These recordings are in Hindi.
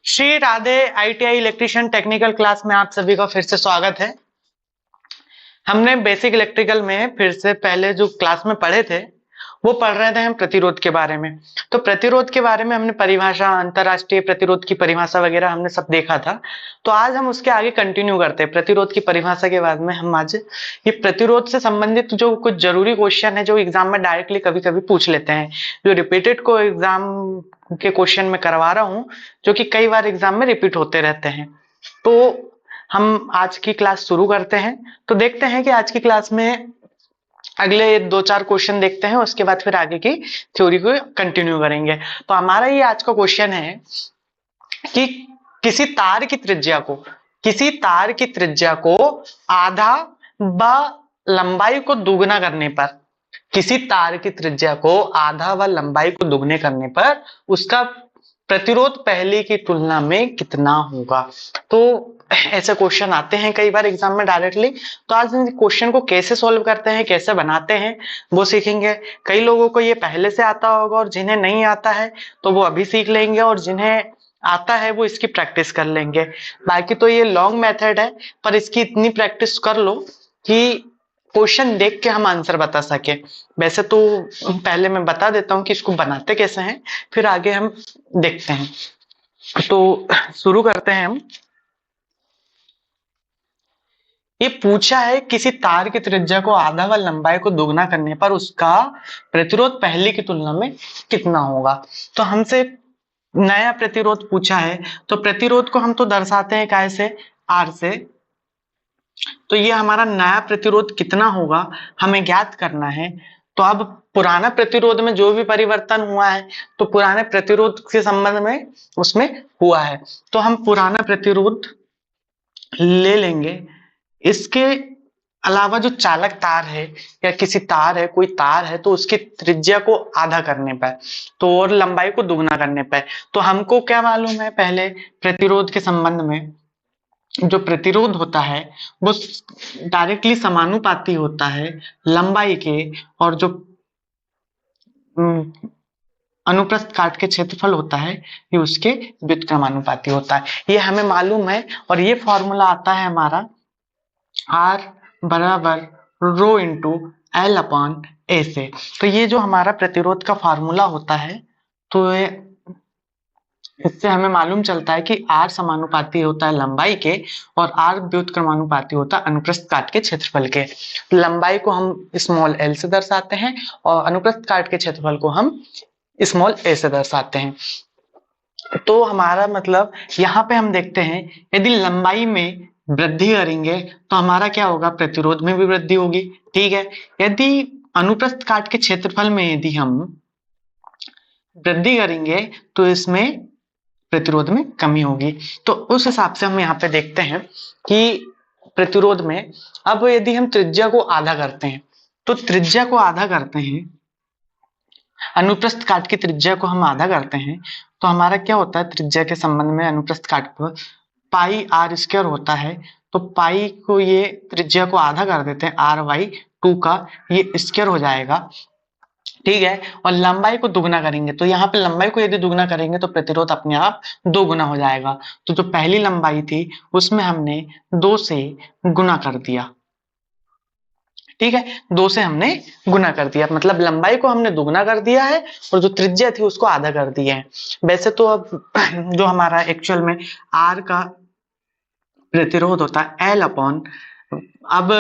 Shri Radhe ITI electrician technical class में आप सभी का फिर से स्वागत है। हमने बेसिक इलेक्ट्रिकल में फिर से पहले जो क्लास में पढ़े थे वो पढ़ रहे थे हम प्रतिरोध के बारे में। तो प्रतिरोध के बारे में हमने परिभाषा, अंतरराष्ट्रीय प्रतिरोध की परिभाषा वगैरह हमने सब देखा था। तो आज हम उसके आगे कंटिन्यू करते हैं। प्रतिरोध की परिभाषा के बाद में हम आज ये प्रतिरोध से संबंधित जो कुछ जरूरी क्वेश्चन है जो एग्जाम में डायरेक्टली कभी कभी पूछ लेते हैं, जो रिपीटेड को एग्जाम के क्वेश्चन में करवा रहा हूं, जो कि कई बार एग्जाम में रिपीट होते रहते हैं। तो हम आज की क्लास शुरू करते हैं। तो देखते हैं कि आज की क्लास में अगले 2-4 क्वेश्चन देखते हैं, उसके बाद फिर आगे की थ्योरी को कंटिन्यू करेंगे। तो हमारा ये आज का क्वेश्चन है कि किसी तार की त्रिज्या को आधा व लंबाई को दुगना करने पर, किसी तार की त्रिज्या को आधा व लंबाई को दुगने करने पर उसका प्रतिरोध पहले की तुलना में कितना होगा। तो ऐसे क्वेश्चन आते हैं कई बार एग्जाम में डायरेक्टली। तो आज इन क्वेश्चन को कैसे सॉल्व करते हैं, कैसे बनाते हैं वो सीखेंगे। कई लोगों को ये पहले से आता होगा और जिन्हें नहीं आता है तो वो अभी सीख लेंगे, और जिन्हें आता है वो इसकी प्रैक्टिस कर लेंगे। बाकी तो ये लॉन्ग मेथड है, पर इसकी इतनी प्रैक्टिस कर लो कि क्वेश्चन देख के हम आंसर बता सके। वैसे तो पहले मैं बता देता हूँ कि इसको बनाते कैसे हैं, फिर आगे हम देखते हैं। तो शुरू करते हैं हम। ये पूछा है किसी तार की त्रिज्या को आधा व लंबाई को दोगुना करने पर उसका प्रतिरोध पहले की तुलना में कितना होगा। तो हमसे नया प्रतिरोध पूछा है, तो प्रतिरोध को हम तो दर्शाते हैं काय से, आर से। तो ये हमारा नया प्रतिरोध कितना होगा हमें ज्ञात करना है। तो अब पुराना प्रतिरोध में जो भी परिवर्तन हुआ है तो पुराने प्रतिरोध के संबंध में उसमें हुआ है, तो हम पुराना प्रतिरोध ले लेंगे। इसके अलावा जो चालक तार है या किसी तार है, कोई तार है, तो उसकी त्रिज्या को आधा करने पर, तो और लंबाई को दुगना करने पर, तो हमको क्या मालूम है, पहले प्रतिरोध के संबंध में जो प्रतिरोध होता है वो डायरेक्टली समानुपाती होता है लंबाई के, और जो अनुप्रस्थ काट के क्षेत्रफल होता है ये उसके व्युत्क्रमानुपाती होता है। ये हमें मालूम है, और ये फॉर्मूला आता है हमारा R बराबर रो इंटू एल अपॉन ए से। तो ये जो हमारा प्रतिरोध का फॉर्मूला होता है, तो इससे हमें मालूम चलता है कि R समानुपाती होता है लंबाई के और R व्युत्क्रमानुपाती होता है अनुप्रस्थ काट के क्षेत्रफल के। लंबाई को हम स्मॉल l से दर्शाते हैं और अनुप्रस्थ काट के क्षेत्रफल को हम स्मॉल a से दर्शाते हैं। तो हमारा मतलब यहाँ पे हम देखते हैं यदि लंबाई में वृद्धि करेंगे तो हमारा क्या होगा, प्रतिरोध में भी वृद्धि होगी। ठीक है, यदि अनुप्रस्थ काट के क्षेत्रफल में यदि हम वृद्धि करेंगे तो इसमें प्रतिरोध में कमी होगी। तो उस हिसाब से हम यहाँ पे देखते हैं कि प्रतिरोध में अब यदि हम त्रिज्या को आधा करते हैं, तो त्रिज्या को आधा करते हैं, अनुप्रस्थ काट की त्रिज्या को हम आधा करते हैं, तो हमारा क्या होता है, त्रिज्या के संबंध में अनुप्रस्थ काट पर पाई आर स्क्वायर होता है। तो पाई को ये त्रिज्या को आधा कर देते हैं, आर वाई 2 का ये स्क्वायर हो जाएगा। ठीक है, और लंबाई को दुगना करेंगे, तो यहाँ पे लंबाई को यदि दुगना करेंगे तो प्रतिरोध अपने आप 2 गुना हो जाएगा। तो जो पहली लंबाई थी उसमें हमने 2 से गुना कर दिया। ठीक है, 2 से हमने गुना कर दिया, मतलब लंबाई को हमने दुगना कर दिया है और जो त्रिज्या थी उसको आधा कर दिया है। वैसे तो अब जो हमारा एक्चुअल में आर का प्रतिरोध होता है एल अपॉन, अब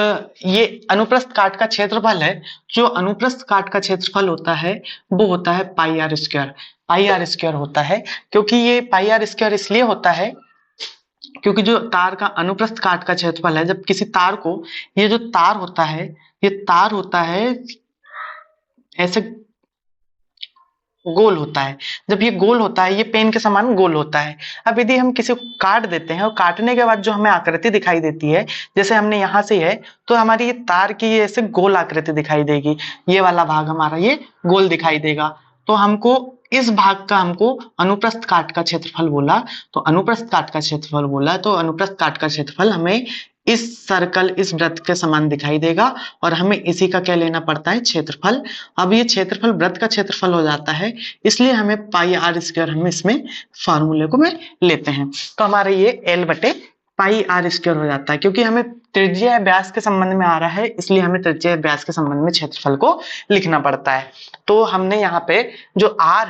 ये अनुप्रस्थ काट का क्षेत्रफल है, जो अनुप्रस्थ काट का क्षेत्रफल होता है वो होता है pi r square. Pi r square होता है क्योंकि ये पाई आर स्क्वायर इसलिए होता है क्योंकि जो तार का अनुप्रस्थ काट का क्षेत्रफल है, जब किसी तार को, ये जो तार होता है, ये तार होता है ऐसे गोल होता है। जब ये गोल होता है, ये पेन के समान गोल होता है। अब यदि हम किसी को काट देते हैं और काटने के बाद जो हमें आकृति दिखाई देती है, जैसे हमने यहाँ से है तो हमारी ये तार की ये ऐसे गोल आकृति दिखाई देगी, ये वाला भाग हमारा ये गोल दिखाई देगा। तो हमको इस भाग का हमको अनुप्रस्थ काट का क्षेत्रफल बोला, तो अनुप्रस्थ काट का क्षेत्रफल बोला, तो अनुप्रस्थ काट का क्षेत्रफल हमें इस सर्कल इस वृत्त के समान दिखाई देगा और हमें इसी का क्या लेना पड़ता है, क्षेत्रफल। अब ये क्षेत्रफल वृत्त का क्षेत्रफल हो जाता है, इसलिए हमें पाई आर स्क्वायर हम इसमें फार्मूले को में लेते हैं। तो हमारा ये एल बटे पाई आर स्क्वायर हो जाता है, क्योंकि हमें त्रिज्या व्यास के संबंध में आ रहा है, इसलिए हमें त्रिज्या व्यास के संबंध में क्षेत्रफल को लिखना पड़ता है। तो हमने यहाँ पे जो आर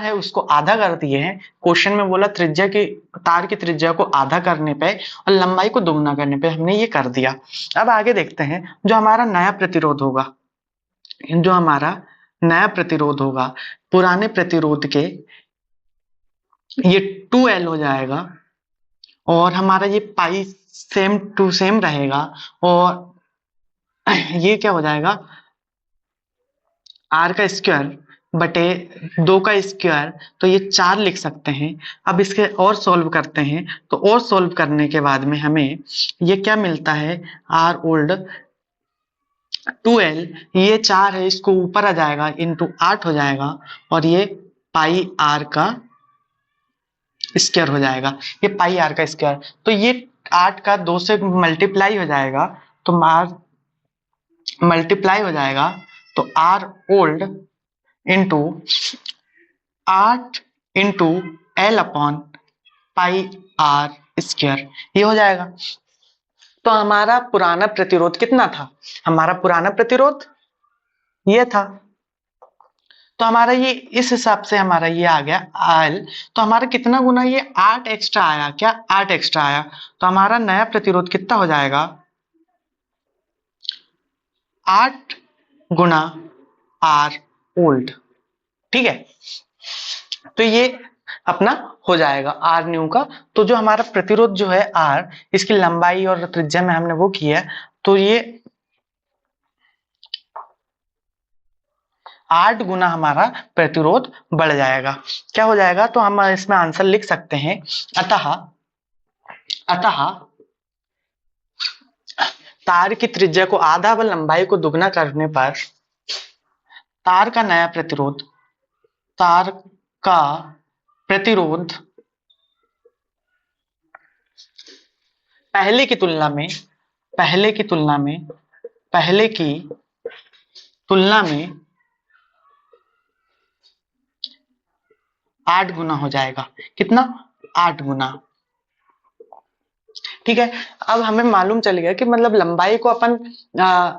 है उसको आधा कर दिए हैं। क्वेश्चन में बोला त्रिज्या की तार की त्रिज्या को आधा करने पे और लंबाई को दोगुना करने पे हमने ये कर दिया। अब आगे देखते हैं जो हमारा नया प्रतिरोध होगा, पुराने प्रतिरोध के ये 2L हो जाएगा और हमारा ये पाई सेम टू सेम रहेगा और ये क्या हो जाएगा, आर का स्क्वायर बटे 2 का स्क्वायर, तो ये 4 लिख सकते हैं। अब इसके और सॉल्व करते हैं, तो और सॉल्व करने के बाद में हमें ये क्या मिलता है, आर ओल्ड 2L, ये 4 है, इसको ऊपर आ जाएगा इंटू 8 हो जाएगा और ये पाई आर का स्क्वायर हो जाएगा, ये पाई आर का स्क्वायर। तो ये 8 का 2 से मल्टीप्लाई हो जाएगा, तो मल्टीप्लाई हो जाएगा, तो r old into 8 into l upon pi r square, ये हो जाएगा। तो हमारा पुराना प्रतिरोध कितना था, हमारा पुराना प्रतिरोध ये था, तो हमारा ये इस हिसाब से हमारा ये आ गया एल। तो हमारा कितना गुना, ये 8 एक्स्ट्रा आया, क्या 8 एक्स्ट्रा आया, तो हमारा नया प्रतिरोध कितना हो जाएगा, 8 गुना आर ओल्ड, ठीक है। तो ये अपना हो जाएगा आर न्यू का। तो जो हमारा प्रतिरोध जो है आर, इसकी लंबाई और त्रिज्या में हमने वो किया है, तो ये 8 गुना हमारा प्रतिरोध बढ़ जाएगा। क्या हो जाएगा, तो हम इसमें आंसर लिख सकते हैं, अतः तार की त्रिज्या को आधा व लंबाई को दुगना करने पर तार का प्रतिरोध पहले की तुलना में 8 गुना हो जाएगा। कितना, 8 गुना, ठीक है। अब हमें मालूम चल गया कि मतलब लंबाई को अपन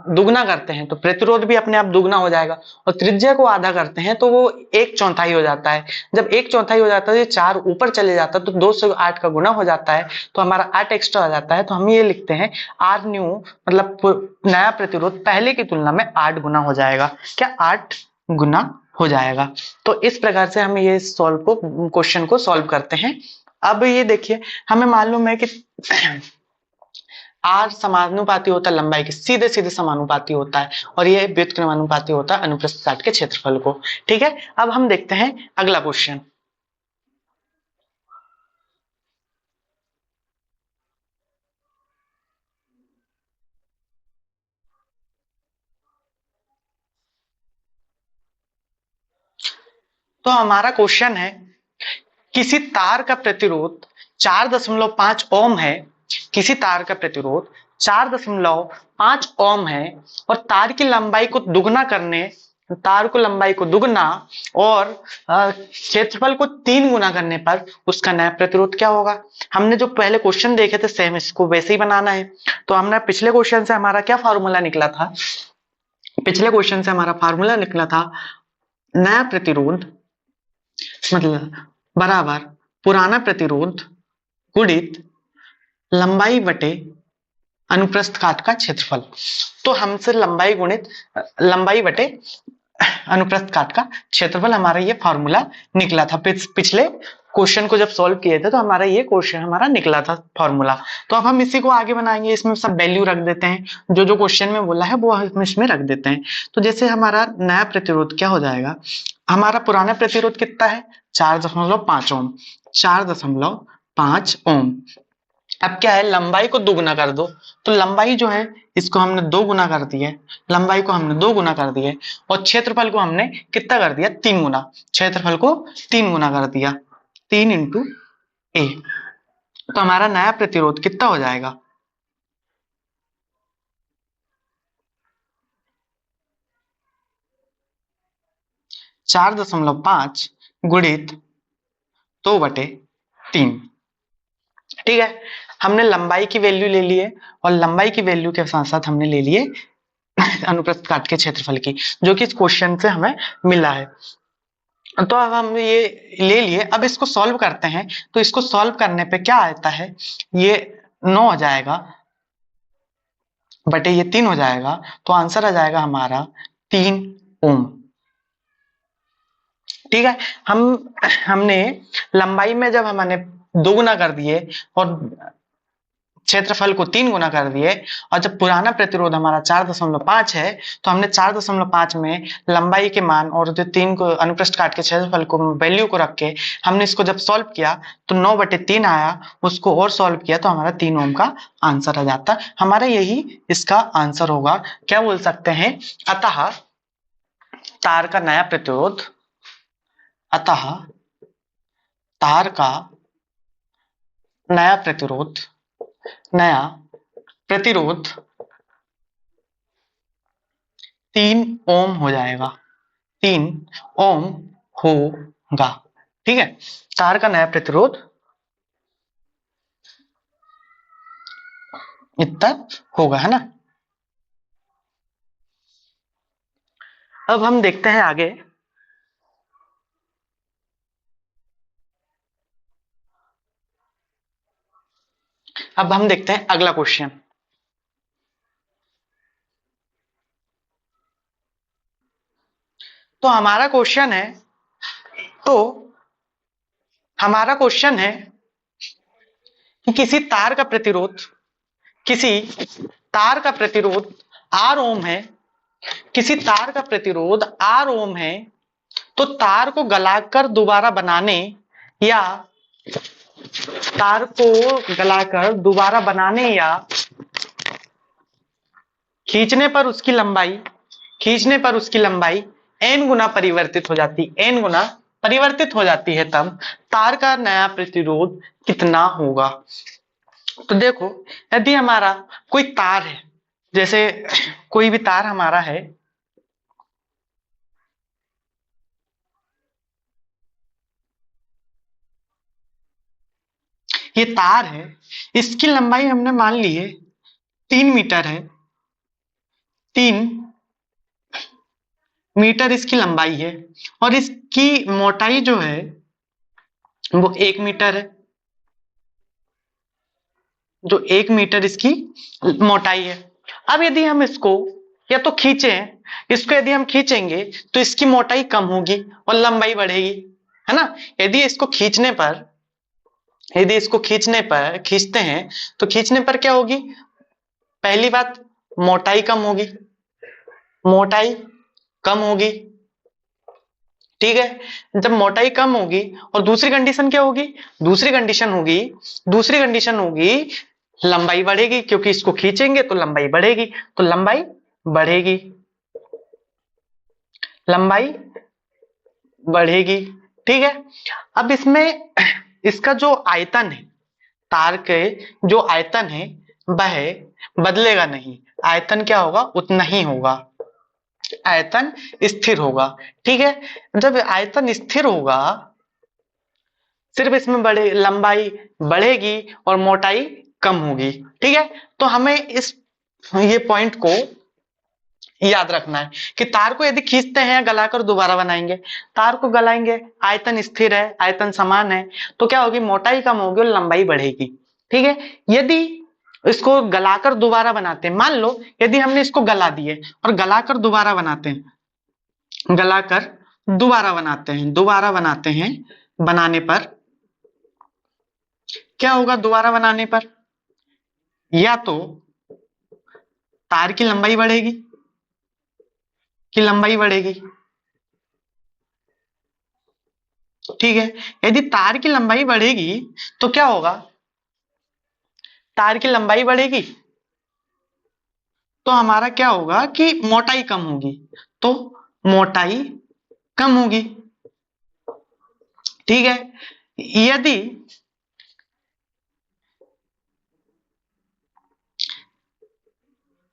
दुगना करते हैं तो प्रतिरोध भी अपने आप दुगना हो जाएगा, और त्रिज्या को आधा करते हैं तो वो 1/4 हो जाता है। जब 1/4 हो जाता है, ये 4 ऊपर चले जाता है तो 2 से 8 का गुना हो जाता है, तो हमारा 8 एक्स्ट्रा हो जाता है। तो हम ये लिखते हैं आर न्यू मतलब नया प्रतिरोध पहले की तुलना में 8 गुना हो जाएगा। क्या 8 गुना हो जाएगा। तो इस प्रकार से हम ये क्वेश्चन को सॉल्व करते हैं। अब ये देखिए, हमें मालूम है कि आर समानुपाती होता है लंबाई के, सीधे सीधे समानुपाती होता है, और ये व्युत्क्रमानुपाती होता है अनुप्रस्थ काट के क्षेत्रफल को, ठीक है। अब हम देखते हैं अगला क्वेश्चन। तो हमारा क्वेश्चन है, किसी तार का प्रतिरोध 4.5 ओम है, किसी तार का प्रतिरोध 4.5 ओम है और तार की लंबाई को दुगना करने, तार को लंबाई को दुगना और क्षेत्रफल को 3 गुना करने पर उसका नया प्रतिरोध क्या होगा। हमने जो पहले क्वेश्चन देखे थे सेम इसको वैसे ही बनाना है। तो हमने पिछले क्वेश्चन से हमारा क्या फार्मूला निकला था, पिछले क्वेश्चन से हमारा फार्मूला निकला था नया प्रतिरोध मतलब बराबर पुराना प्रतिरोध गुणित लंबाई बटे अनुप्रस्थ काट का क्षेत्रफल। तो हमसे लंबाई बटे अनुप्रस्थ काट का क्षेत्रफल हमारा ये फॉर्मूला निकला था। पिछले क्वेश्चन को जब सॉल्व किए थे तो हमारा ये क्वेश्चन हमारा निकला था फॉर्मूला। तो अब हम इसी को आगे बनाएंगे, इसमें सब वैल्यू रख देते हैं, जो जो क्वेश्चन में बोला है वो हम इसमें रख देते हैं। तो जैसे हमारा नया प्रतिरोध क्या हो जाएगा, हमारा पुराना प्रतिरोध कितना है 4.5 ओम, 4.5 ओम। अब क्या है, लंबाई को 2 गुना कर दो, तो लंबाई जो है इसको हमने 2 गुना कर दिया, लंबाई को हमने 2 गुना कर दिया और क्षेत्रफल को हमने कितना कर दिया 3 गुना, क्षेत्रफल को 3 गुना कर दिया, 3 इंटू ए। तो हमारा नया प्रतिरोध कितना हो जाएगा, 4.5 गुणित 2/3। ठीक है, हमने लंबाई की वैल्यू ले ली है और लंबाई की वैल्यू के साथ साथ हमने ले लिए अनुप्रस्थ काट के क्षेत्रफल की, जो कि इस क्वेश्चन से हमें मिला है। तो अब हम ये ले लिए, अब इसको सॉल्व करते हैं। तो इसको सॉल्व करने पे क्या आता है, ये 9 हो जाएगा बटे ये 3 हो जाएगा, तो आंसर आ जाएगा हमारा 3 ओम। ठीक है, हमने लंबाई में जब हमने 2 गुना कर दिए और क्षेत्रफल को 3 गुना कर दिए, और जब पुराना प्रतिरोध हमारा 4.5 है, तो हमने 4.5 में लंबाई के मान और जो 3 को अनुप्रस्थ काट के क्षेत्रफल को वैल्यू को रख के हमने इसको जब सॉल्व किया तो 9/3 आया, उसको और सॉल्व किया तो हमारा 3 ओम का आंसर आ जाता। हमारा यही इसका आंसर होगा। क्या बोल सकते हैं, अतः तार का नया प्रतिरोध, अतः तार का नया प्रतिरोध 3 ओम हो जाएगा, 3 ओम होगा। ठीक है, तार का नया प्रतिरोध इतना होगा, है ना। अब हम देखते हैं आगे। अब हम देखते हैं अगला क्वेश्चन। तो हमारा क्वेश्चन है, तो हमारा क्वेश्चन है कि किसी तार का प्रतिरोध R ओम है, किसी तार का प्रतिरोध R ओम है, तो तार को गलाकर दोबारा बनाने या खींचने पर उसकी लंबाई n गुना परिवर्तित हो जाती है, तब तार का नया प्रतिरोध कितना होगा। तो देखो, यदि हमारा कोई तार है, जैसे कोई भी तार हमारा है, ये तार है, इसकी लंबाई हमने मान ली है 3 मीटर है, 3 मीटर इसकी लंबाई है, और इसकी मोटाई जो है वो 1 मीटर है, जो 1 मीटर इसकी मोटाई है। अब यदि हम इसको या तो इसको यदि हम खींचेंगे तो इसकी मोटाई कम होगी और लंबाई बढ़ेगी, है ना। यदि इसको खींचते हैं तो खींचने पर क्या होगी, पहली बात मोटाई कम होगी। ठीक है, जब मोटाई कम होगी और दूसरी कंडीशन क्या होगी, दूसरी कंडीशन होगी लंबाई बढ़ेगी, क्योंकि इसको खींचेंगे तो लंबाई बढ़ेगी, तो लंबाई बढ़ेगी। ठीक है, अब इसमें इसका जो आयतन है, तार के जो आयतन है वह बदलेगा नहीं, आयतन क्या होगा, उतना ही होगा, आयतन स्थिर होगा। ठीक है, जब आयतन स्थिर होगा, सिर्फ इसमें लंबाई बढ़ेगी और मोटाई कम होगी। ठीक है, तो हमें ये पॉइंट को याद रखना है कि तार को यदि खींचते हैं, गलाकर दोबारा बनाएंगे, तार को गलाएंगे, आयतन स्थिर है, आयतन समान है, तो क्या होगी, मोटाई कम होगी और लंबाई बढ़ेगी। ठीक है, यदि इसको गलाकर दोबारा बनाते हैं, मान लो यदि हमने इसको गला दिए और गलाकर दोबारा बनाते हैं, बनाने पर क्या होगा, दोबारा बनाने पर या तो तार की लंबाई बढ़ेगी, ठीक है। यदि तार की लंबाई बढ़ेगी तो क्या होगा, तार की लंबाई बढ़ेगी तो हमारा क्या होगा कि मोटाई कम होगी, तो मोटाई कम होगी। ठीक है, यदि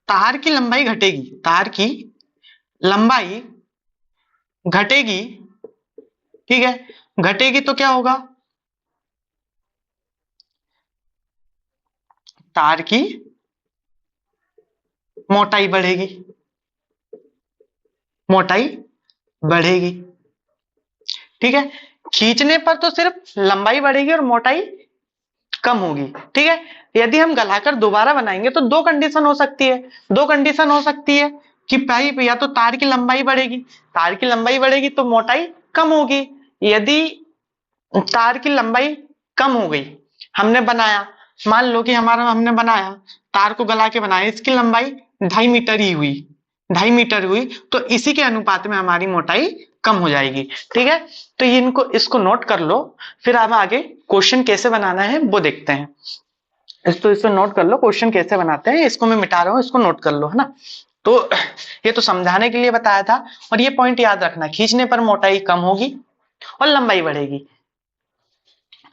तार की लंबाई घटेगी ठीक है, घटेगी तो क्या होगा, तार की मोटाई बढ़ेगी, मोटाई बढ़ेगी। ठीक है, खींचने पर तो सिर्फ लंबाई बढ़ेगी और मोटाई कम होगी। ठीक है, यदि हम गलाकर दोबारा बनाएंगे तो दो कंडीशन हो सकती है, दो कंडीशन हो सकती है कि पहली, या तो तार की लंबाई बढ़ेगी, तार की लंबाई बढ़ेगी तो मोटाई कम होगी। यदि तार की लंबाई कम हो गई, हमने बनाया, मान लो कि हमारा हमने बनाया, तार को गला के बनाया, इसकी लंबाई 2.5 मीटर ही हुई, 2.5 मीटर हुई, तो इसी के अनुपात में हमारी मोटाई कम हो जाएगी। ठीक है, तो इनको इसको नोट कर लो, फिर अब आगे क्वेश्चन कैसे बनाना है वो देखते हैं। इसको नोट कर लो, क्वेश्चन कैसे बनाते हैं, इसको मैं मिटा रहा हूं, इसको नोट कर लो, है ना। तो ये तो समझाने के लिए बताया था, और ये पॉइंट याद रखना, खींचने पर मोटाई कम होगी और लंबाई बढ़ेगी,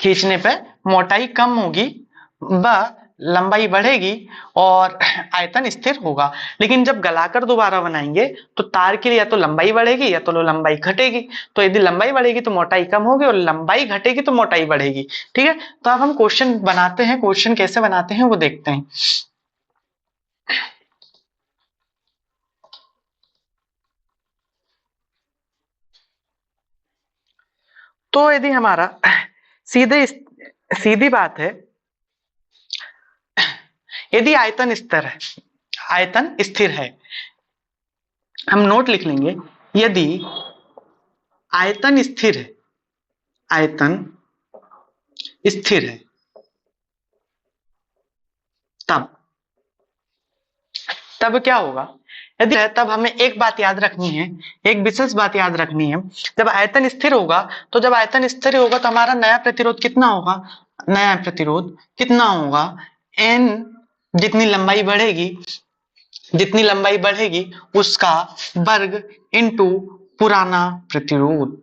खींचने पे मोटाई कम होगी व लंबाई बढ़ेगी और आयतन स्थिर होगा। लेकिन जब गलाकर दोबारा बनाएंगे तो तार के लिए या तो लंबाई बढ़ेगी या तो लंबाई घटेगी। तो यदि लंबाई बढ़ेगी तो मोटाई कम होगी और लंबाई घटेगी तो मोटाई बढ़ेगी। ठीक है, तो अब हम क्वेश्चन बनाते हैं, क्वेश्चन कैसे बनाते हैं वो देखते हैं। तो यदि हमारा सीधी बात है, यदि आयतन स्थिर है, आयतन स्थिर है, हम नोट लिख लेंगे, यदि आयतन स्थिर है, आयतन स्थिर है, तब तब क्या होगा, यदि है तब हमें एक बात याद रखनी है, एक विशेष बात याद रखनी है। जब आयतन स्थिर होगा, तो जब आयतन स्थिर होगा तो हमारा नया प्रतिरोध कितना होगा, नया प्रतिरोध कितना होगा, एन, जितनी लंबाई बढ़ेगी, जितनी लंबाई बढ़ेगी उसका वर्ग इंटू पुराना प्रतिरोध।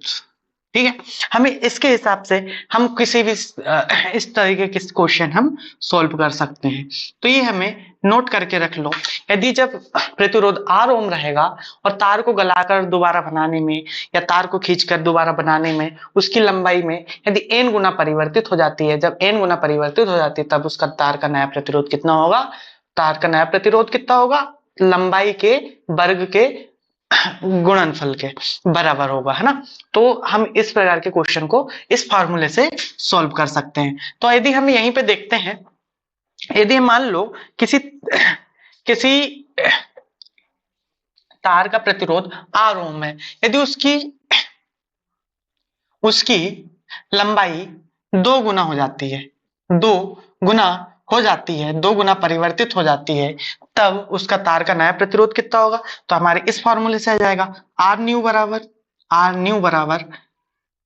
ठीक है, हमें इसके हिसाब से हम किसी भी इस तरीके के क्वेश्चन हम सॉल्व कर सकते हैं। तो ये हमें नोट करके रख लो, यदि जब प्रतिरोध R ओम रहेगा और तार को गलाकर दोबारा बनाने में या तार को खींचकर दोबारा बनाने में उसकी लंबाई में यदि n गुना परिवर्तित हो जाती है, जब n गुना परिवर्तित हो जाती है तब उसका तार का नया प्रतिरोध कितना होगा, तार का नया प्रतिरोध कितना होगा, लंबाई के वर्ग के गुणनफल के बराबर होगा, है ना। तो हम इस प्रकार के क्वेश्चन को इस फॉर्मूले से सॉल्व कर सकते हैं। तो यदि हम यहीं पे देखते हैं, यदि मान लो किसी किसी तार का प्रतिरोध R ओम है, यदि उसकी उसकी लंबाई 2 गुना हो जाती है, 2 गुना हो जाती है, 2 गुना परिवर्तित हो जाती है, तब उसका तार का नया प्रतिरोध कितना होगा। तो हमारे इस फॉर्मूले से आ जाएगा, आर न्यू बराबर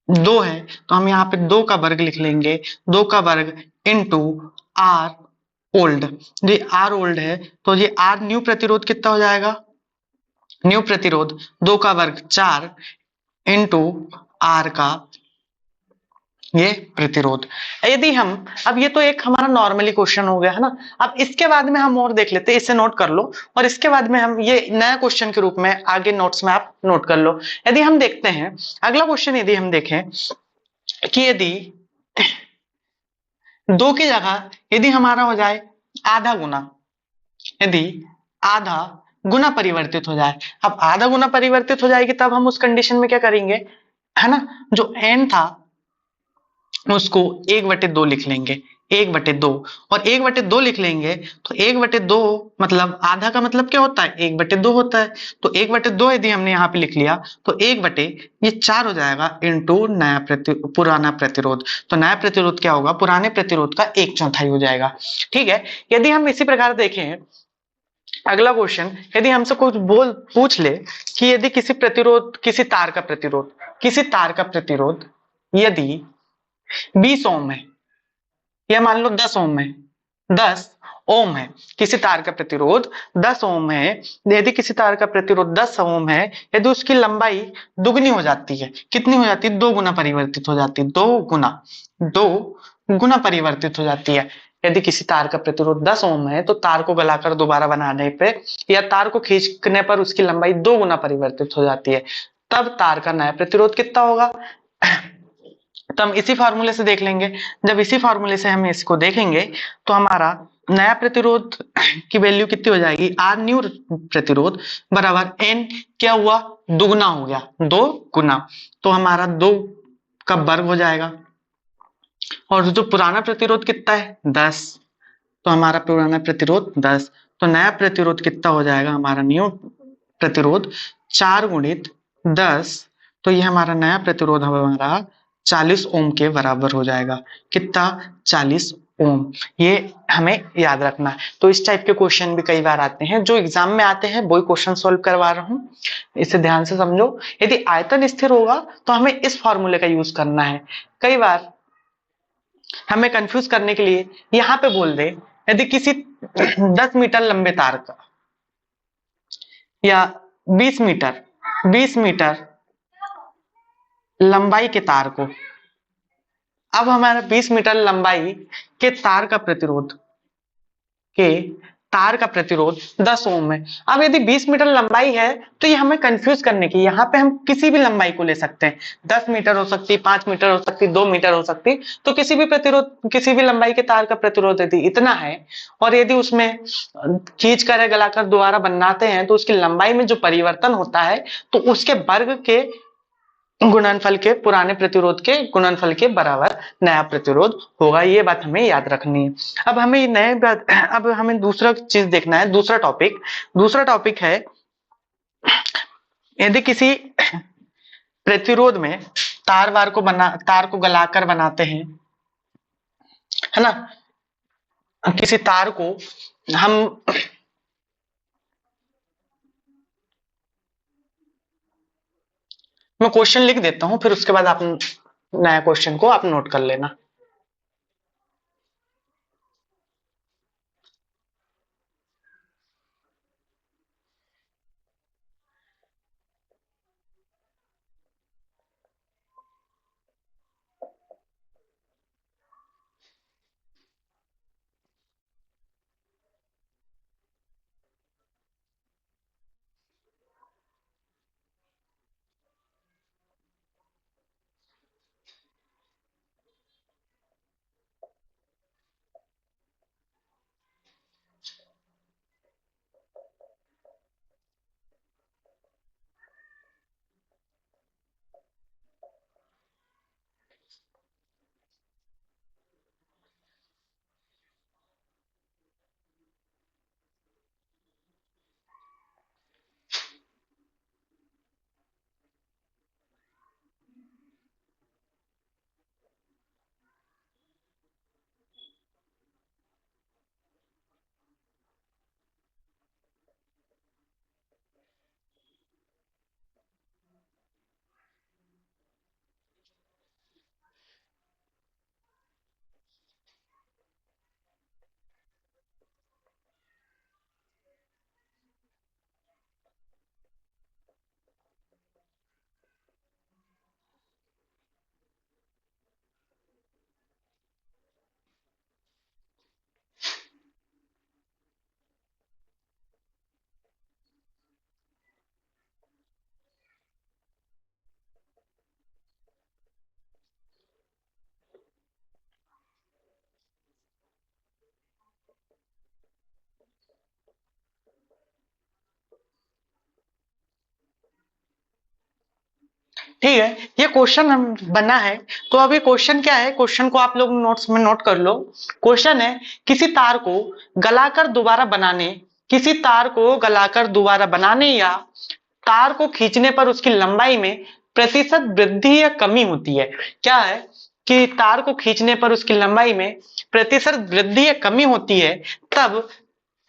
2 है, तो हम यहाँ पे 2 का वर्ग लिख लेंगे, 2 का वर्ग इंटू आर ओल्ड, ये आर ओल्ड है तो ये आर न्यू प्रतिरोध कितना हो जाएगा, न्यू प्रतिरोध 2 का वर्ग 4 इंटू आर का ये प्रतिरोध। यदि हम, अब ये तो एक हमारा नॉर्मली क्वेश्चन हो गया, है ना। अब इसके बाद में हम और देख लेते हैं, इसे नोट कर लो, और इसके बाद में हम ये नया क्वेश्चन के रूप में आगे नोट्स में आप नोट कर लो। यदि हम देखते हैं अगला क्वेश्चन, यदि हम देखें कि यदि 2 की जगह यदि हमारा हो जाए आधा गुना, यदि आधा गुना परिवर्तित हो जाए, अब आधा गुना परिवर्तित हो जाएगी तब हम उस कंडीशन में क्या करेंगे, है ना, जो n था उसको 1/2 लिख लेंगे, 1/2, और 1/2 लिख लेंगे तो 1/2 मतलब आधा का मतलब क्या होता है, 1/2 होता है। तो 1/2 यदि हमने यहाँ पे लिख लिया तो 1/4 हो जाएगा इंटू पुराना प्रतिरोध। तो नया प्रतिरोध क्या होगा, पुराने प्रतिरोध का 1/4 हो जाएगा। ठीक है, यदि हम इसी प्रकार देखें अगला क्वेश्चन, यदि हमसे कुछ पूछ ले कि यदि किसी प्रतिरोध, किसी तार का प्रतिरोध यदि 20 ओम है, या मान लो 10 ओम है, 10 ओम है, किसी तार का प्रतिरोध 10 ओम है, यदि किसी तार का प्रतिरोध 10 ओम है, यदि उसकी लंबाई दुगनी हो जाती है, कितनी हो जाती है, 2 गुना परिवर्तित हो जाती है, 2 गुना परिवर्तित हो जाती है। यदि किसी तार का प्रतिरोध 10 ओम है तो तार को गलाकर दोबारा बनाने पे या तार को खींचने पर उसकी लंबाई 2 गुना परिवर्तित हो जाती है, तब तार का नया प्रतिरोध कितना होगा, तो हम इसी फॉर्मूले से देख लेंगे। जब इसी फॉर्मूले से हम इसको देखेंगे तो हमारा नया प्रतिरोध की वैल्यू कितनी हो जाएगी, आर न्यू प्रतिरोध बराबर एन क्या हुआ, दुगुना हो गया, 2 गुना, तो हमारा 2 का वर्ग हो जाएगा। और जो पुराना प्रतिरोध कितना है 10, तो हमारा पुराना प्रतिरोध 10, तो नया प्रतिरोध कितना हो जाएगा, हमारा न्यू प्रतिरोध 4 गुणित 10, तो ये हमारा नया प्रतिरोध हमारा 40 ओम के बराबर हो जाएगा। कितना, 40 ओम। ये हमें याद रखना है। तो इस टाइप के क्वेश्चन भी कई बार आते हैं, जो एग्जाम में आते हैं वही क्वेश्चन सॉल्व करवा रहा हूं, इसे ध्यान से समझो। यदि आयतन स्थिर होगा तो हमें इस फॉर्मूले का यूज करना है। कई बार हमें कंफ्यूज करने के लिए यहां पे बोल दे, यदि किसी 10 मीटर लंबे तार का या 20 मीटर लंबाई के तार को, अब हमारा 20 मीटर लंबाई के तार का प्रतिरोध के तार का प्रतिरोध 10 ओम है। अब यदि 20 मीटर लंबाई है तो ये हमें कंफ्यूज करने की, यहाँ पे हम किसी भी लंबाई को ले सकते हैं, 10 मीटर हो सकती, 5 मीटर हो सकती, 2 मीटर हो सकती, तो किसी भी प्रतिरोध, किसी भी लंबाई के तार का प्रतिरोध यदि इतना है और यदि उसमें खींच कर या गलाकर दोबारा बनाते हैं तो उसकी लंबाई में जो परिवर्तन होता है तो उसके वर्ग के गुणनफल के, पुराने प्रतिरोध के गुणनफल के बराबर नया प्रतिरोध होगा। ये बात हमें याद रखनी है। अब हमें नए बात, अब हमें दूसरा चीज देखना है, दूसरा टॉपिक है, यदि किसी प्रतिरोध में तार को गलाकर बनाते हैं, है ना, किसी तार को हम, मैं क्वेश्चन लिख देता हूं, फिर उसके बाद आप नया क्वेश्चन को आप नोट कर लेना। ठीक है, ये क्वेश्चन हम बना है, तो अभी क्वेश्चन क्या है, क्वेश्चन को आप लोग नोट्स में नोट कर लो। क्वेश्चन है, किसी तार को गलाकर दोबारा बनाने, किसी तार को गलाकर दोबारा बनाने या तार को खींचने पर उसकी लंबाई में प्रतिशत वृद्धि या कमी होती है। क्या है कि तार को खींचने पर उसकी लंबाई में प्रतिशत वृद्धि या कमी होती है, तब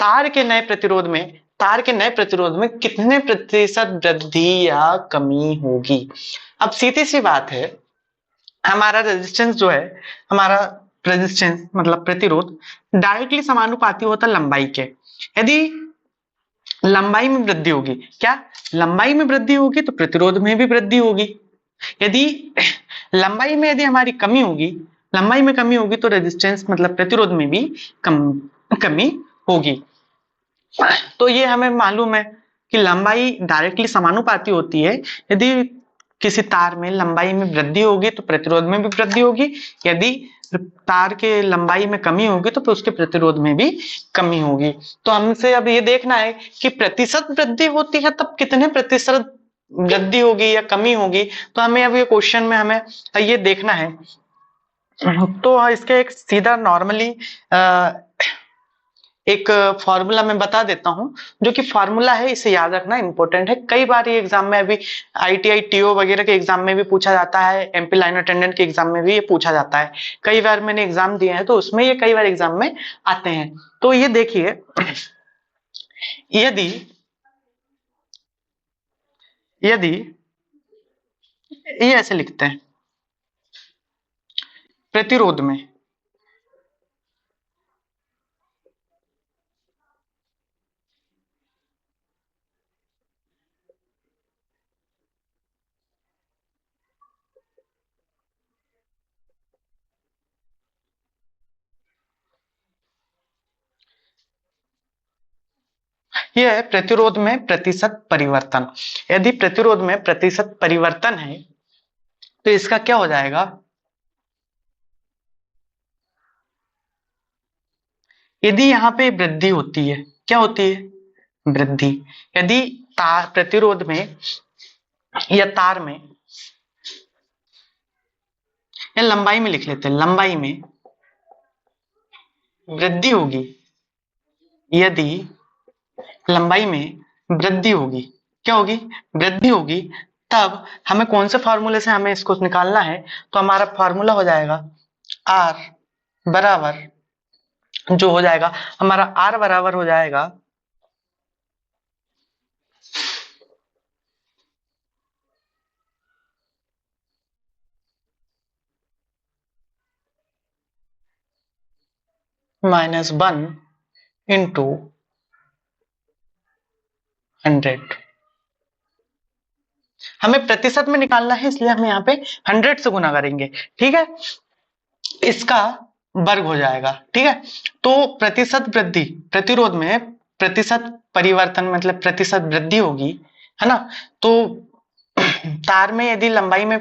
तार के नए प्रतिरोध में, तार के नए प्रतिरोध में कितने प्रतिशत वृद्धि या कमी होगी। अब सीधी सी बात है, हमारा रेजिस्टेंस जो है, हमारा रेजिस्टेंस मतलब प्रतिरोध डायरेक्टली समानुपाती होता है लंबाई के। यदि लंबाई में वृद्धि होगी, क्या लंबाई में वृद्धि होगी तो प्रतिरोध में भी वृद्धि होगी। यदि लंबाई में यदि हमारी कमी होगी, लंबाई में कमी होगी तो रेजिस्टेंस मतलब प्रतिरोध में भी कमी होगी। तो ये हमें मालूम है कि लंबाई डायरेक्टली समानुपाती होती है। यदि किसी तार में लंबाई में वृद्धि होगी तो प्रतिरोध में भी वृद्धि होगी, यदि तार के लंबाई में कमी होगी तो फिर उसके प्रतिरोध में भी कमी होगी। तो हमसे अब ये देखना है कि प्रतिशत वृद्धि होती है तब कितने प्रतिशत वृद्धि होगी या कमी होगी। तो हमें अब ये क्वेश्चन में हमें ये देखना है। तो इसका एक सीधा नॉर्मली एक फॉर्मूला मैं बता देता हूं, जो कि फॉर्मूला है, इसे याद रखना इंपॉर्टेंट है। कई बार ये एग्जाम में अभी आईटीआई टीओ वगैरह के एग्जाम में भी पूछा जाता है, एमपी लाइन अटेंडेंट के एग्जाम में भी ये पूछा जाता है। कई बार मैंने एग्जाम दिए हैं तो उसमें ये कई बार एग्जाम में आते हैं। तो ये देखिए, यदि यदि ये ऐसे लिखते हैं, प्रतिरोध में यह है प्रतिरोध में प्रतिशत परिवर्तन। यदि प्रतिरोध में प्रतिशत परिवर्तन है तो इसका क्या हो जाएगा, यदि यहाँ पे वृद्धि होती है, क्या होती है वृद्धि, यदि तार प्रतिरोध में या तार में या लंबाई में लिख लेते हैं, लंबाई में वृद्धि होगी, यदि लंबाई में वृद्धि होगी, क्या होगी वृद्धि होगी, तब हमें कौन से फॉर्मूले से हमें इसको निकालना है। तो हमारा फॉर्मूला हो जाएगा आर बराबर, जो हो जाएगा हमारा आर बराबर हो जाएगा -1 इंटू 100। हमें प्रतिशत में निकालना है, इसलिए हम यहाँ पे 100 से गुना करेंगे, ठीक है। इसका वर्ग हो जाएगा, ठीक है। तो प्रतिशत वृद्धि, प्रतिरोध में प्रतिशत परिवर्तन मतलब प्रतिशत वृद्धि होगी, है ना। तो तार में यदि लंबाई में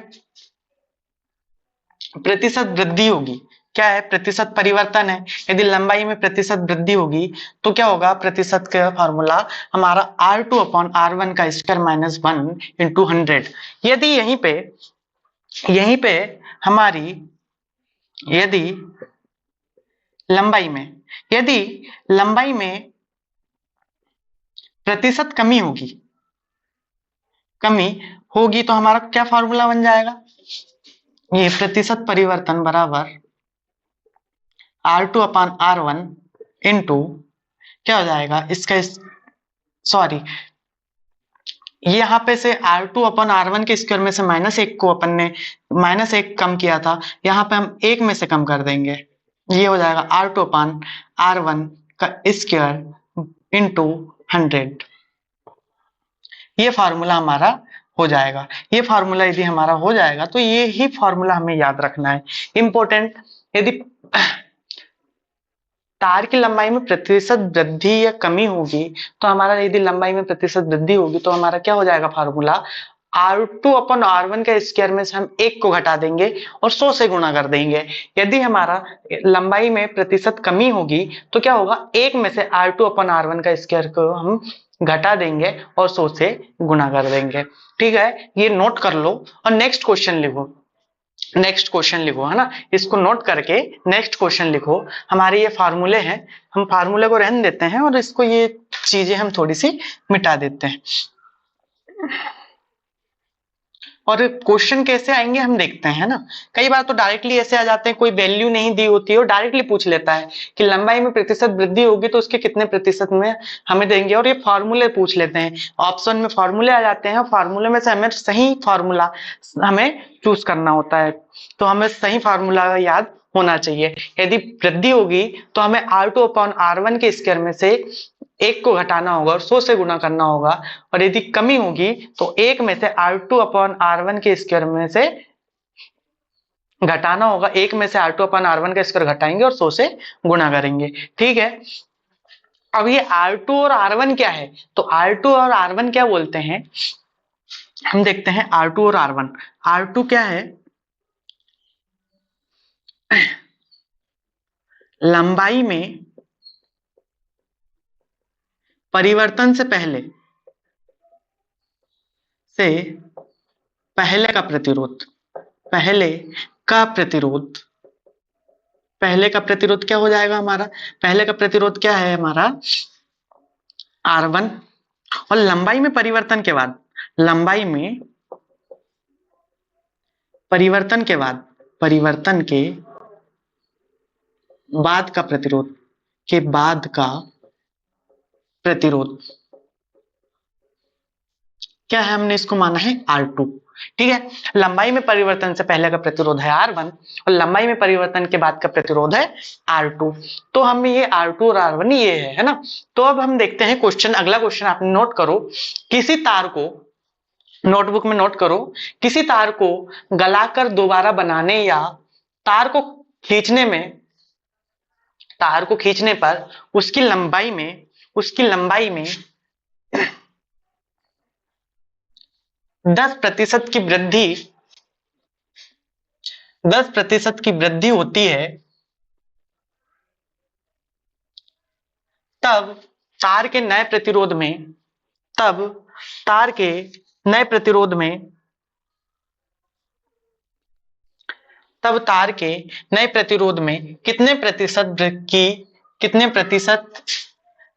प्रतिशत वृद्धि होगी, क्या है प्रतिशत परिवर्तन है, यदि लंबाई में प्रतिशत वृद्धि होगी तो क्या होगा, प्रतिशत का फॉर्मूला हमारा R2 अपॉन R1 का स्क्वायर -1 इंटू 100। यदि यहीं पे हमारी यदि लंबाई में यदि लंबाई में प्रतिशत कमी होगी तो हमारा क्या फॉर्मूला बन जाएगा, ये प्रतिशत परिवर्तन बराबर R2 अपॉन R1 इंटू क्या हो जाएगा इसका, सॉरी यहाँ पे से R2 अपॉन R1 के स्क्वायर में से -1 को अपन ने -1 कम किया था, यहाँ पे हम 1 में से कम कर देंगे, ये हो जाएगा R2 अपॉन R1 का स्क्वायर इंटू 100। ये फार्मूला हमारा हो जाएगा। ये फार्मूला यदि हमारा हो जाएगा तो ये ही फार्मूला हमें याद रखना है, इंपॉर्टेंट। यदि तार की लंबाई में प्रतिशत वृद्धि या कमी होगी तो हमारा, यदि लंबाई में प्रतिशत वृद्धि होगी तो हमारा क्या हो जाएगा फार्मूला, R2 अपॉन R1 के स्क्वायर में से हम 1 को घटा देंगे और 100 से गुणा कर देंगे। यदि हमारा लंबाई में प्रतिशत कमी होगी तो क्या होगा, 1 में से R2 अपॉन R1 का स्क्वायर को हम घटा देंगे और 100 से गुणा कर देंगे, ठीक है। ये नोट कर लो और नेक्स्ट क्वेश्चन लिखो, है ना। इसको नोट करके नेक्स्ट क्वेश्चन लिखो। हमारे ये फार्मूले हैं, हम फार्मूले को रहने देते हैं और इसको ये चीजें हम थोड़ी सी मिटा देते हैं। और क्वेश्चन कैसे आएंगे हम देखते हैं ना। कई बार तो डायरेक्टली ऐसे आ जाते हैं, कोई वैल्यू नहीं दी होती है और डायरेक्टली पूछ लेता है कि लंबाई में प्रतिशत वृद्धि होगी तो उसके कितने प्रतिशत में हमें देंगे, और ये फॉर्मूले पूछ लेते हैं। ऑप्शन में फॉर्मूले आ जाते हैं और फॉर्मूले में से हमें सही फॉर्मूला हमें चूज करना होता है। तो हमें सही फॉर्मूला याद होना चाहिए। यदि वृद्धि होगी तो हमें R2 अपॉन R1 के स्क्वायर में से 1 को घटाना होगा और 100 से गुणा करना होगा, और यदि कमी होगी तो 1 में से R2 अपॉन R1 के स्क्वायर में से घटाना होगा, 1 में से R2 अपॉन R1 का स्क्वायर घटाएंगे और 100 से गुणा करेंगे, ठीक है। अब ये R2 और R1 क्या है, तो R2 और R1 क्या बोलते हैं, हम देखते हैं R2 और R1। R2 क्या है, लंबाई में परिवर्तन से पहले पहले का प्रतिरोध, पहले का प्रतिरोध, पहले का प्रतिरोध क्या हो जाएगा हमारा, पहले का प्रतिरोध क्या है हमारा R1, और लंबाई में परिवर्तन के बाद, लंबाई में परिवर्तन के बाद, परिवर्तन के बाद का प्रतिरोध, के बाद का प्रतिरोध क्या है, हमने इसको माना है R2। ठीक है, लंबाई में परिवर्तन से पहले का प्रतिरोध है R1 और लंबाई में परिवर्तन के बाद का प्रतिरोध है R2। तो हम ये R2 और R1 ये है ना। तो अब हम देखते हैं क्वेश्चन, अगला क्वेश्चन आपने नोट करो, किसी तार को, नोटबुक में नोट करो, किसी तार को गलाकर दोबारा बनाने या तार को खींचने में, तार को खींचने पर उसकी लंबाई में, उसकी लंबाई में 10% की वृद्धि, 10% की वृद्धि होती है, तब तार के नए प्रतिरोध में, तब तार के नए प्रतिरोध में, तब तार के नए प्रतिरोध में कितने प्रतिशत की, कितने प्रतिशत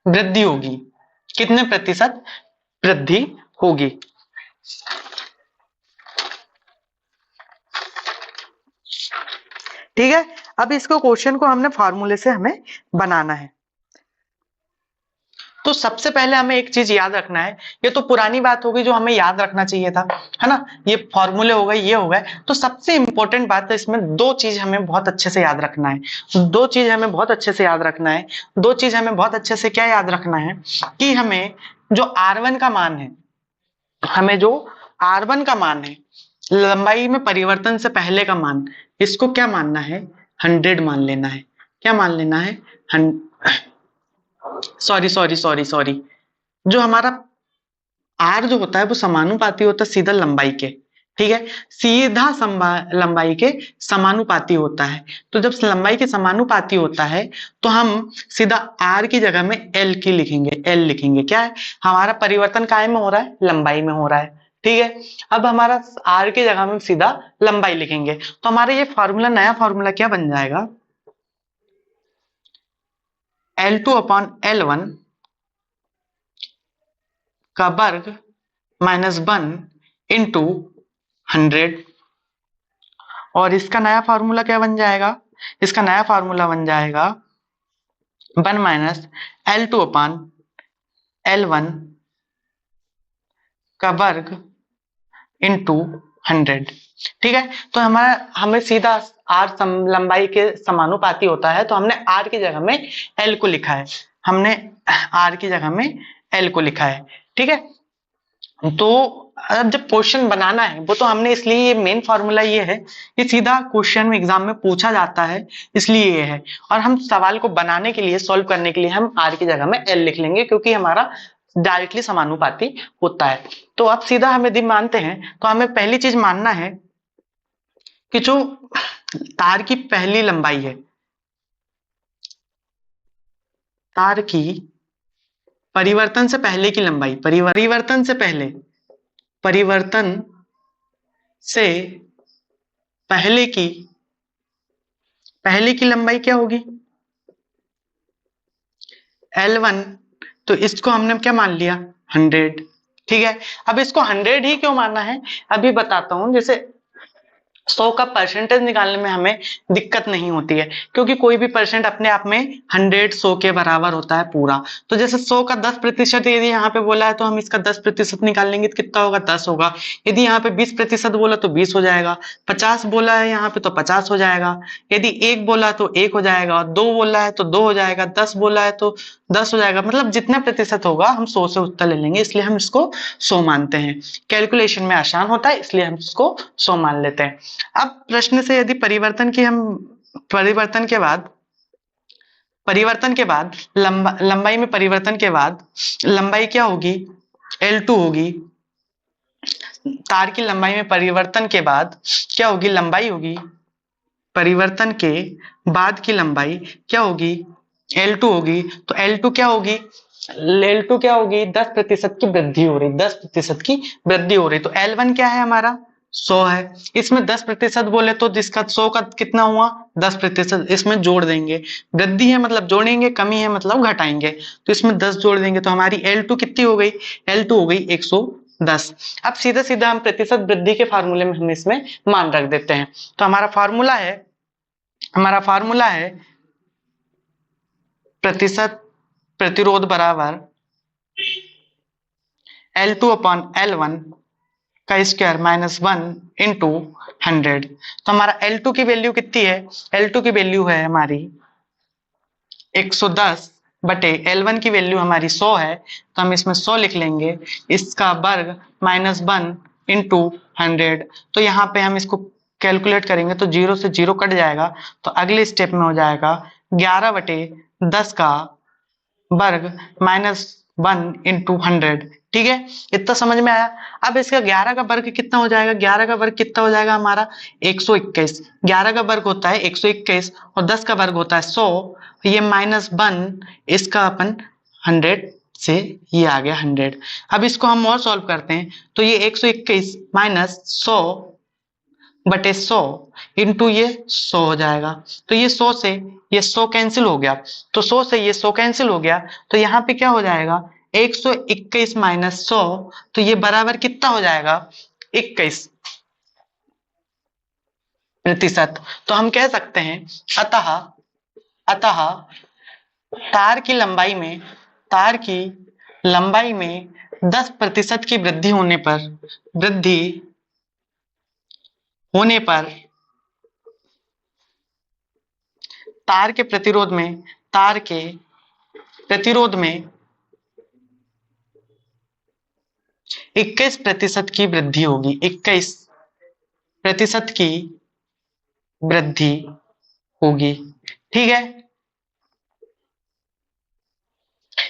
वृद्धि होगी, कितने प्रतिशत वृद्धि होगी। ठीक है, अब इसको क्वेश्चन को हमने फॉर्मूले से हमें बनाना है। तो सबसे पहले हमें एक चीज याद रखना है, ये तो पुरानी बात होगी जो हमें याद रखना चाहिए था, है ना, ये फॉर्मूले हो गए, ये हो गए। तो सबसे इंपॉर्टेंट बात है इसमें, दो चीज हमें बहुत अच्छे से याद रखना है, दो चीज हमें बहुत अच्छे से याद रखना है, दो चीज हमें बहुत अच्छे से क्या याद रखना है कि हमें जो R1 का मान है, हमें जो R1 का मान है, लंबाई में परिवर्तन से पहले का मान, इसको क्या मानना है, 100 मान लेना है। क्या मान लेना है, सॉरी सॉरी सॉरी सॉरी, जो हमारा R जो होता है वो समानुपाती होता है सीधा लंबाई के। ठीक है, सीधा लंबाई के समानुपाती होता है। तो जब लंबाई के समानुपाती होता है तो हम सीधा R की जगह में L की लिखेंगे, L लिखेंगे। क्या है, हमारा परिवर्तन काय में हो रहा है, लंबाई में हो रहा है। ठीक है, अब हमारा R की जगह में सीधा लंबाई लिखेंगे, तो हमारा ये फॉर्मूला, नया फॉर्मूला क्या बन जाएगा, L2 अपॉन L1 का वर्ग -1 इंटू 100, और इसका नया फॉर्मूला क्या बन जाएगा, इसका नया फॉर्मूला बन जाएगा 1 माइनस L2 अपॉन L1 का वर्ग इंटू 100। ठीक है, तो हमारा, हमें सीधा R लंबाई के समानुपाती होता है, तो हमने R की जगह में L को लिखा है, हमने R की जगह में L को लिखा है। ठीक है, तो अब जब क्वेश्चन बनाना है वो तो हमने, इसलिए ये मेन फॉर्मूला ये है, ये सीधा क्वेश्चन में एग्जाम में पूछा जाता है, इसलिए ये है। और हम सवाल को बनाने के लिए, सॉल्व करने के लिए हम R की जगह में L लिख लेंगे, क्योंकि हमारा डायरेक्टली समानुपाती होता है। तो अब सीधा हम यदि मानते हैं तो हमें पहली चीज मानना है कि जो तार की पहली लंबाई है, तार की परिवर्तन से पहले की लंबाई, परिवर्तन से पहले, परिवर्तन से पहले की लंबाई क्या होगी, L1, तो इसको हमने क्या मान लिया, 100। ठीक है, अब इसको 100 ही क्यों माना है, अभी बताता हूं। जैसे 100 का परसेंटेज निकालने में हमें दिक्कत नहीं होती है, क्योंकि कोई भी परसेंट अपने आप में 100 100 के बराबर होता है पूरा। तो जैसे 100 का 10% यदि यहाँ पे बोला है तो हम इसका 10% निकाल लेंगे तो कितना होगा, 10 होगा। यदि यहाँ पे 20% बोला तो 20 हो जाएगा, 50 बोला है यहाँ पे तो 50 हो जाएगा, यदि 1 बोला तो 1 हो जाएगा, 2 बोला है तो 2 हो जाएगा, 10 बोला है तो 10 हो जाएगा। मतलब जितना प्रतिशत होगा हम 100 से उत्तर ले लेंगे, इसलिए हम इसको 100 मानते हैं। कैलकुलेशन में आसान होता है, इसलिए हम इसको 100 मान लेते हैं। अब प्रश्न से यदि परिवर्तन की, हम परिवर्तन के बाद लंबाई में परिवर्तन के बाद लंबाई क्या होगी, L2 होगी, तार की लंबाई में परिवर्तन के बाद क्या होगी, लंबाई होगी, परिवर्तन के बाद की लंबाई क्या होगी, L2 होगी। तो L2 क्या होगी, L2 क्या होगी, 10% की वृद्धि हो रही, 10% की वृद्धि हो रही। तो L1 क्या है हमारा, 100 है। इसमें 10% बोले तो जिसका 100 का कितना हुआ, 10%, इसमें जोड़ देंगे। वृद्धि है मतलब जोड़ेंगे, कमी है मतलब घटाएंगे। तो इसमें 10 जोड़ देंगे तो हमारी L2 कितनी हो गई, L2 हो गई 110। अब सीधा सीधा हम प्रतिशत वृद्धि के फार्मूले में हम इसमें मान रख देते हैं। तो हमारा फार्मूला है प्रतिशत प्रतिरोध बराबर L2 अपॉन L1 का स्क्वायर -1 इंटू 100। तो हमारा L2 की वैल्यू कितनी है, L2 की वैल्यू है हमारी 110 बटे L1 की वैल्यू हमारी 100 है। तो हम इसमें 100 लिख लेंगे, इसका वर्ग -1 इंटू 100। तो यहाँ पे हम इसको कैलकुलेट करेंगे तो 0 से 0 कट जाएगा। तो अगले स्टेप में हो जाएगा 11 बटे 10 का वर्ग -1 इंटू 100। ठीक है, इतना समझ में आया। अब इसका 11 का वर्ग कितना हो जाएगा, 11 का वर्ग कितना हो जाएगा हमारा 121। 11 का वर्ग होता है 121 और 10 का वर्ग होता है 100। ये -1, इसका अपन 100 से ये आ गया 100। अब इसको हम और सॉल्व करते हैं तो ये 121 माइनस 100 बटे 100 इंटू ये 100 हो जाएगा। तो ये 100 से ये 100 कैंसिल हो गया, तो 100 से ये 100 कैंसिल हो गया। तो यहाँ पे क्या हो जाएगा 121 माइनस 100, तो ये बराबर कितना हो जाएगा 21%। तो हम कह सकते हैं अतः अतः तार की लंबाई में 10% की वृद्धि होने पर तार के प्रतिरोध में 21% की वृद्धि होगी, 21% की वृद्धि होगी। ठीक है,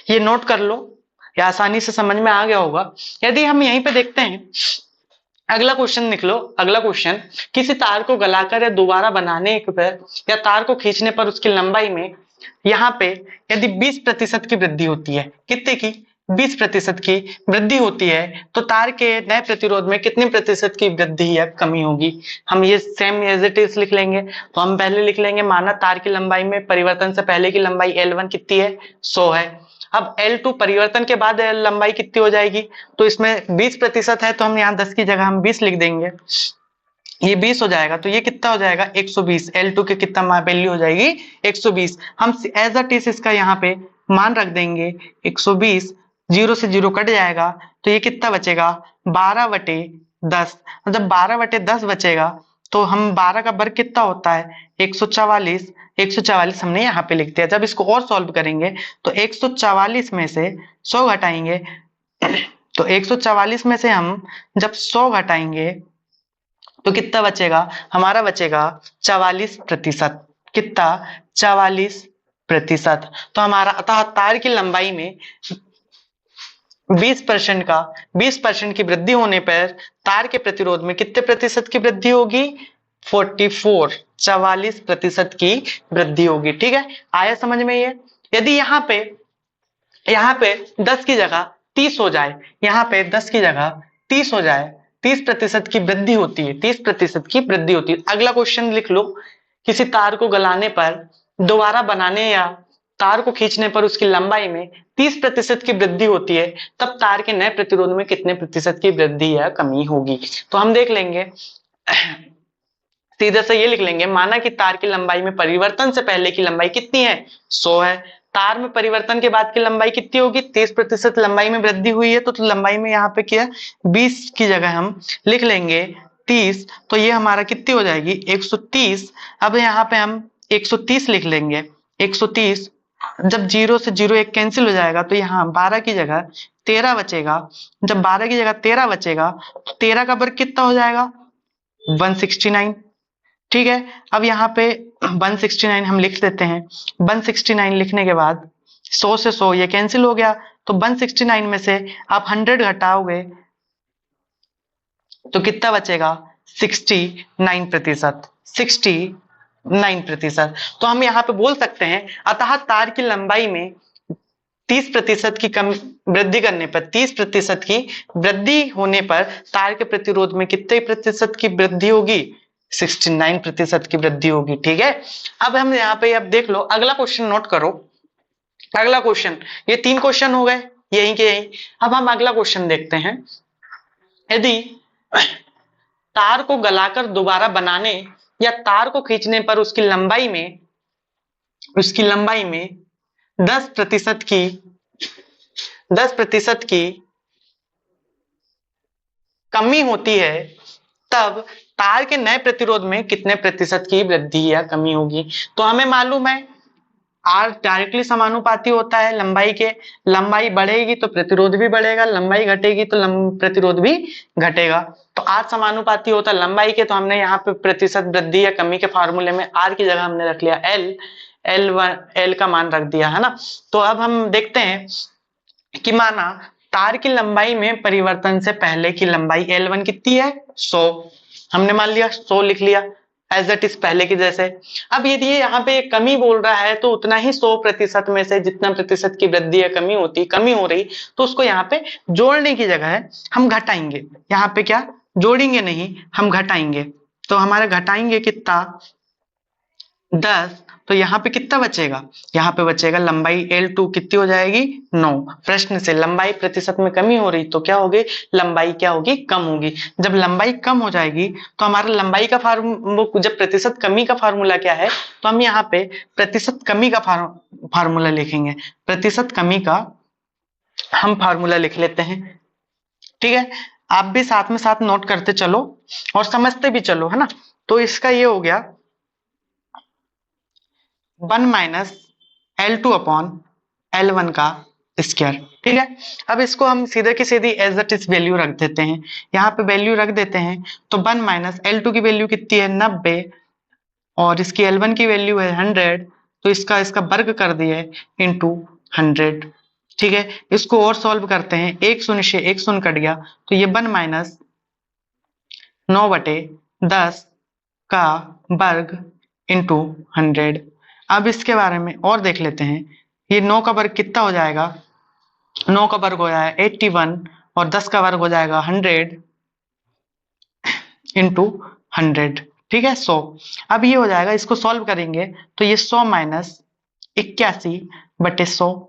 ये नोट कर लो, या आसानी से समझ में आ गया होगा। यदि हम यहीं पे देखते हैं, अगला क्वेश्चन निकलो। अगला क्वेश्चन, किसी तार को गलाकर या दोबारा बनाने पर या तार को खींचने पर उसकी लंबाई में यहाँ पे यदि 20% की वृद्धि होती है, कितने की, 20% की वृद्धि होती है, तो तार के नए प्रतिरोध में कितने प्रतिशत की वृद्धि या कमी होगी। हम ये सेम एज इट इज लिख लेंगे। तो हम पहले लिख लेंगे, माना तार की लंबाई में परिवर्तन से पहले की लंबाई L1 कितनी है, 100 है। अब L2 परिवर्तन के बाद लंबाई कितनी हो जाएगी, तो इसमें 20% है तो हम यहाँ 10 की जगह हम 20 लिख देंगे, ये 20 हो जाएगा। तो ये कितना हो जाएगा 120। L2 के कितना वैल्यू हो जाएगी 120। हम एज अ टीस इसका यहाँ पे मान रख देंगे 120, 0 से 0 कट जाएगा। तो ये कितना बचेगा 12/10। जब 12/10 बचेगा तो हम 12 का वर्ग कितना होता है 144। 144 हमने यहाँ पे लिख दिया। जब इसको और सॉल्व करेंगे तो 144 में से 100 घटाएंगे, तो 144 में से हम जब 100 घटाएंगे तो कितना बचेगा, हमारा बचेगा 44%। कितना 44%। तो हमारा अतः तार की लंबाई में 20% की वृद्धि होने पर तार के प्रतिरोध में कितने प्रतिशत की वृद्धि होगी, 44% की वृद्धि होगी। ठीक है, आया समझ में ये। यदि यहाँ पे 10 की जगह 30 हो जाए, यहाँ पे 10 की जगह 30 हो जाए, 30% की वृद्धि होती है, 30% की वृद्धि होती है। अगला क्वेश्चन लिख लो, किसी तार को गलाने पर, दोबारा बनाने या तार को खींचने पर उसकी लंबाई में 30% की वृद्धि होती है, तब तार के नए प्रतिरोध में कितने प्रतिशत की वृद्धि या कमी होगी। तो हम देख लेंगे, सीधे से ये लिख लेंगे, माना कि तार की लंबाई में परिवर्तन से पहले की लंबाई कितनी है 100 है। तार में परिवर्तन के बाद की लंबाई कितनी होगी, 30% लंबाई में वृद्धि हुई है। तो लंबाई में यहाँ पे क्या 20 की जगह हम लिख लेंगे 30। तो ये हमारा कितनी हो जाएगी 130। अब यहाँ पे हम 130 लिख लेंगे, 130। जब 0 से 0 एक कैंसिल हो जाएगा तो यहाँ 12 की जगह 13 बचेगा। जब 12 की जगह 13 बचेगा तो 13 का वर्ग कितना हो जाएगा 169। ठीक है, अब यहाँ पे 169 हम लिख देते हैं। 169 लिखने के बाद 100 से 100 ये कैंसिल हो गया। तो 169 में से आप 100 घटाओगे तो कितना बचेगा 69%। 69%। तो हम यहाँ पे बोल सकते हैं अतः तार की लंबाई में 30% की कम वृद्धि करने पर 30% की वृद्धि होने पर तार के प्रतिरोध में कितने प्रतिशत की वृद्धि होगी 69% की वृद्धि होगी। ठीक है, अब हम यहाँ पे अब देख लो अगला क्वेश्चन नोट करो। अगला क्वेश्चन, ये 3 क्वेश्चन हो गए यहीं के यहीं। अब हम अगला क्वेश्चन देखते हैं। यदि तार को गलाकर दोबारा बनाने या तार को खींचने पर उसकी लंबाई में 10% की कमी होती है तब तार के नए प्रतिरोध में कितने प्रतिशत की वृद्धि या कमी होगी। तो हमें मालूम है आर डायरेक्टली समानुपाती होता है लंबाई के। लंबाई बढ़ेगी तो प्रतिरोध भी बढ़ेगा, लंबाई घटेगी तो प्रतिरोध भी घटेगा। तो आर समानुपाती होता है लंबाई के, तो हमने यहाँ पे प्रतिशत वृद्धि या कमी के फार्मूले में आर की जगह हमने रख लिया एल का मान रख दिया है ना। तो अब हम देखते हैं कि माना तार की लंबाई में परिवर्तन से पहले की लंबाई L1 कितनी है 100, हमने मान लिया 100 लिख लिया एज इट इज पहले की जैसे। अब यदि ये यहाँ पे कमी बोल रहा है तो उतना ही 100% में से जितना प्रतिशत की वृद्धि या कमी होती कमी हो रही तो उसको यहाँ पे जोड़ने की जगह है हम घटाएंगे। यहाँ पे क्या जोड़ेंगे नहीं, हम घटाएंगे। तो हमारे घटाएंगे कितना 10, तो यहाँ पे कितना बचेगा, यहाँ पे बचेगा लंबाई L2 कितनी हो जाएगी 9। प्रश्न से लंबाई प्रतिशत में कमी हो रही तो क्या होगी, लंबाई क्या होगी कम होगी। जब लंबाई कम हो जाएगी तो हमारा लंबाई का जब प्रतिशत कमी का फार्मूला क्या है तो हम यहाँ पे प्रतिशत कमी का फार्मूला लिखेंगे। प्रतिशत कमी का हम फार्मूला लिख लेते हैं। ठीक है, आप भी साथ में साथ नोट करते चलो और समझते भी चलो है ना। तो इसका ये हो गया 1 माइनस L2 अपॉन L1 का स्क्वायर। ठीक है, अब इसको हम सीधे की सीधी एज इट इज वैल्यू रख देते हैं। यहाँ पे वैल्यू रख देते हैं तो 1 माइनस L2 की वैल्यू कितनी है 90 और इसकी L1 की वैल्यू है 100, तो इसका वर्ग कर दिए इंटू 100। ठीक है, इसको और सॉल्व करते हैं, एक शून्य से एक शून्य कट गया तो ये 1 माइनस 9/10 का वर्ग इंटू 100। अब इसके बारे में और देख लेते हैं, ये 9 का वर्ग कितना हो जाएगा, 9 का वर्ग हो जाएगा 81 और 10 का वर्ग हो जाएगा 100 इंटू 100। ठीक है 100। अब ये हो जाएगा, इसको सॉल्व करेंगे तो ये 100 माइनस 81/100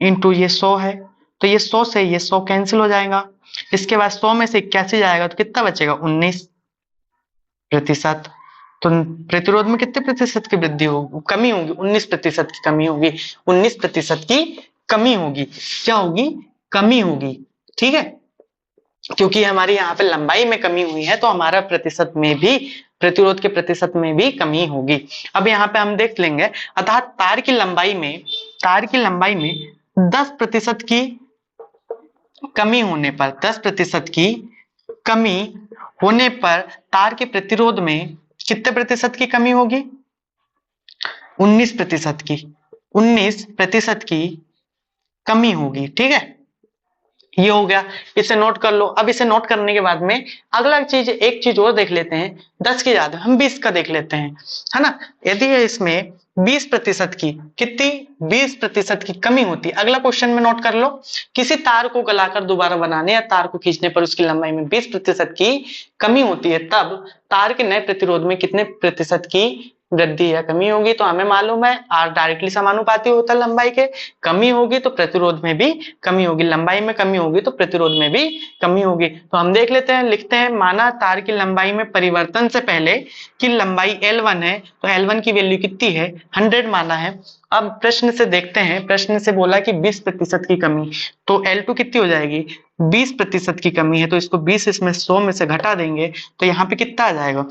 इंटू ये 100 है, तो ये 100 से ये 100 कैंसिल हो जाएगा। इसके बाद 100 में से 81 जाएगा तो कितना बचेगा 19%। तो प्रतिरोध में कितने प्रतिशत की वृद्धि होगी, कमी होगी 19% की कमी होगी, 19% की कमी होगी। क्या होगी, कमी होगी। ठीक है, क्योंकि हमारी यहाँ पे लंबाई में कमी हुई है तो हमारा प्रतिशत में भी प्रतिरोध के प्रतिशत में भी कमी होगी। अब यहाँ पे हम देख लेंगे अतः तार की लंबाई में 10% की कमी होने पर 10% की कमी होने पर तार के प्रतिरोध में कितने प्रतिशत की कमी होगी 19% की 19% की कमी होगी। ठीक है, ये हो गया, इसे नोट कर लो। अब इसे नोट करने के बाद में अगला चीज एक चीज और देख लेते हैं, 10 की ज्यादा हम 20 का देख लेते हैं है ना। यदि इसमें 20% की कितनी 20% की कमी होती है, अगला क्वेश्चन में नोट कर लो, किसी तार को गलाकर दोबारा बनाने या तार को खींचने पर उसकी लंबाई में 20% की कमी होती है तब तार के नए प्रतिरोध में कितने प्रतिशत की वृद्धि या कमी होगी। तो हमें मालूम है आर डायरेक्टली समानुपाती होता है लंबाई के, कमी होगी तो प्रतिरोध में भी कमी होगी, लंबाई में कमी होगी तो प्रतिरोध में भी कमी होगी। तो हम देख लेते हैं, लिखते हैं माना तार की लंबाई में परिवर्तन से पहले की लंबाई L1 है तो L1 की वैल्यू कितनी है 100 माना है। अब प्रश्न से देखते हैं, प्रश्न से बोला कि 20% की कमी, तो L2 कितनी हो जाएगी 20% की कमी है तो इसको 20 इसमें 100 में से घटा देंगे तो यहाँ पे कितना आ जाएगा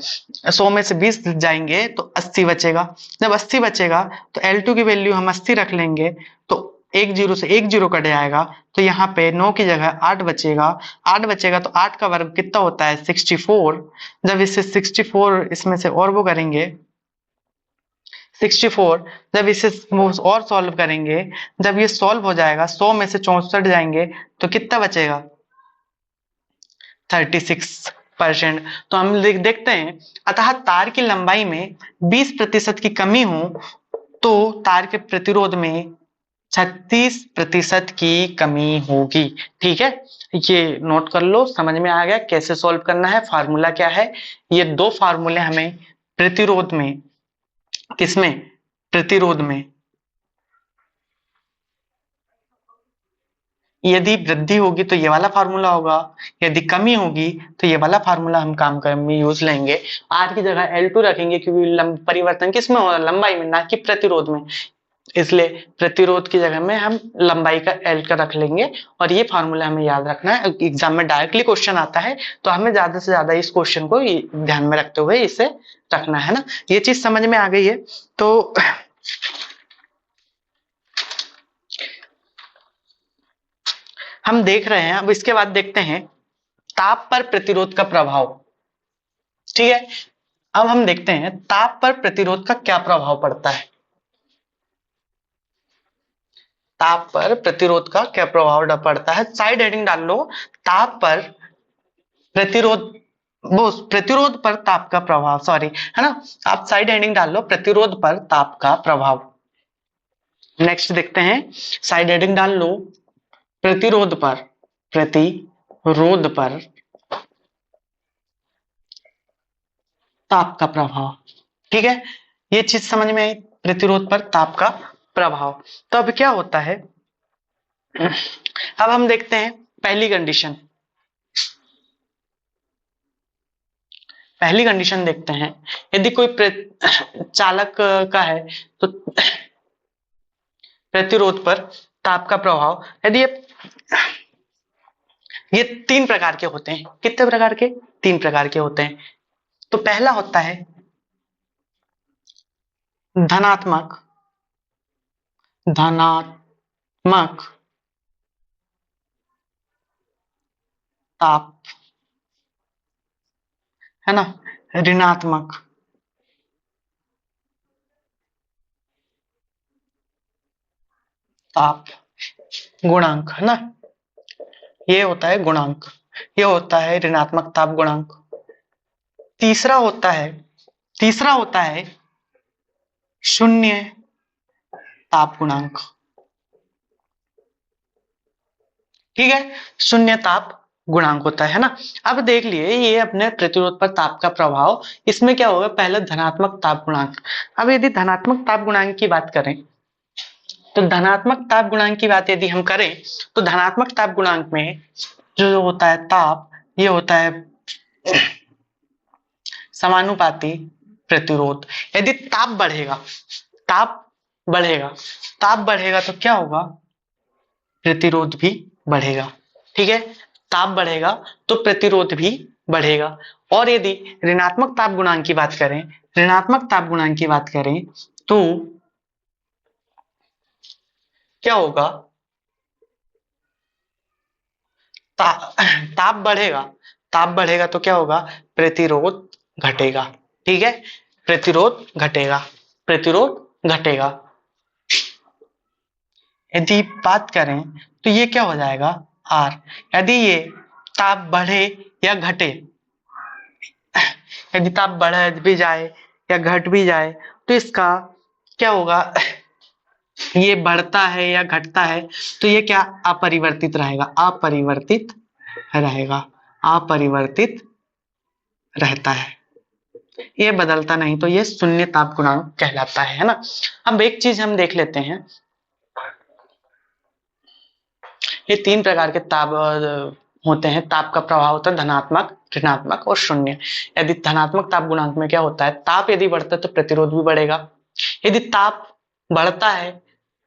100 में से 20 जाएंगे तो 80 बचेगा। जब 80 बचेगा तो L2 की वैल्यू हम 80 रख लेंगे तो 1 0 से 1 0 कट जाएगा तो यहाँ पे 9 की जगह 8 बचेगा। 8 बचेगा तो 8 का वर्ग कितना होता है 64। जब इसे 64 इसमें से और वो करेंगे 64, जब इसे और सॉल्व करेंगे, जब ये सॉल्व हो जाएगा 100 में से 64 जाएंगे तो कितना बचेगा 36 परसेंट। तो हम देखते हैं, अतः तार की लंबाई में 20% की कमी हो तो तार के प्रतिरोध में 36% की कमी होगी। ठीक है, ये नोट कर लो, समझ में आ गया कैसे सॉल्व करना है, फार्मूला क्या है। ये दो फार्मूले हमें प्रतिरोध में, किसमें, प्रतिरोध में, यदि वृद्धि होगी तो ये वाला फार्मूला होगा, यदि कमी होगी तो ये वाला फार्मूला हम काम कर में यूज लेंगे। आर की जगह L2 रखेंगे क्योंकि परिवर्तन किसमें होगा, लंबाई में, ना कि प्रतिरोध में, इसलिए प्रतिरोध की जगह में हम लंबाई का L का रख लेंगे। और ये फार्मूला हमें याद रखना है, एग्जाम में डायरेक्टली क्वेश्चन आता है तो हमें ज्यादा से ज्यादा इस क्वेश्चन को ध्यान में रखते हुए इसे रखना है ना। ये चीज समझ में आ गई है। तो हम देख रहे हैं, अब इसके बाद देखते हैं ताप पर प्रतिरोध का प्रभाव। ठीक है, अब हम देखते हैं ताप पर प्रतिरोध का क्या प्रभाव पड़ता है। ताप पर प्रतिरोध का क्या प्रभाव पड़ता है, साइड हेडिंग डाल लो, ताप पर प्रतिरोध, वो प्रतिरोध पर ताप का प्रभाव, सॉरी, है ना, आप साइड हेडिंग डाल लो, प्रतिरोध पर ताप का प्रभाव। नेक्स्ट देखते हैं, साइड हेडिंग डाल लो, प्रतिरोध पर, प्रतिरोध पर ताप का प्रभाव। ठीक है, ये चीज समझ में आई, प्रतिरोध पर ताप का प्रभाव। तो अब क्या होता है, अब हम देखते हैं पहली कंडीशन, पहली कंडीशन देखते हैं, यदि कोई चालक का है तो प्रतिरोध पर ताप का प्रभाव, यदि ये 3 प्रकार के होते हैं, कितने प्रकार के, 3 प्रकार के होते हैं। तो पहला होता है धनात्मक, धनात्मक ताप, है ना, ऋणात्मक ताप गुणांक, है ना, ये होता है गुणांक, ये होता है ऋणात्मक ताप गुणांक। तीसरा होता है, तीसरा होता है शून्य ताप गुणांक। ठीक है, शून्य ताप गुणांक होता है ना। अब देख लिए ये अपने प्रतिरोध पर ताप का प्रभाव, इसमें क्या होगा, पहले धनात्मक ताप गुणांक। अब यदि धनात्मक ताप गुणांक की बात करें, तो धनात्मक ताप गुणांक की बात यदि हम करें तो धनात्मक ताप गुणांक में जो होता है ताप, ये होता है समानुपाती प्रतिरोध। यदि ताप बढ़ेगा, ताप बढ़ेगा, ताप बढ़ेगा तो क्या होगा, प्रतिरोध भी बढ़ेगा। ठीक है, ताप बढ़ेगा तो प्रतिरोध भी बढ़ेगा। और यदि ऋणात्मक ताप गुणांक की बात करें, ऋणात्मक ताप गुणांक की बात करें तो क्या होगा, ताप बढ़ेगा, ताप बढ़ेगा तो क्या होगा, प्रतिरोध घटेगा। ठीक है, प्रतिरोध घटेगा, प्रतिरोध घटेगा। यदि बात करें तो ये क्या हो जाएगा, आर। यदि ये ताप बढ़े या घटे, यदि ताप बढ़ भी जाए या घट भी जाए तो इसका क्या होगा, ये बढ़ता है या घटता है तो ये क्या अपरिवर्तित रहेगा, अपरिवर्तित रहेगा, अपरिवर्तित रहता है, ये बदलता नहीं, तो ये शून्य ताप गुणांक कहलाता है ना। अब एक चीज हम देख लेते हैं, ये 3 प्रकार के ताप होते हैं, ताप का प्रभाव होता है धनात्मक, ऋणात्मक और शून्य। यदि धनात्मक ताप गुणांक में क्या होता है, ताप यदि बढ़ता है तो प्रतिरोध भी बढ़ेगा, यदि ताप बढ़ता है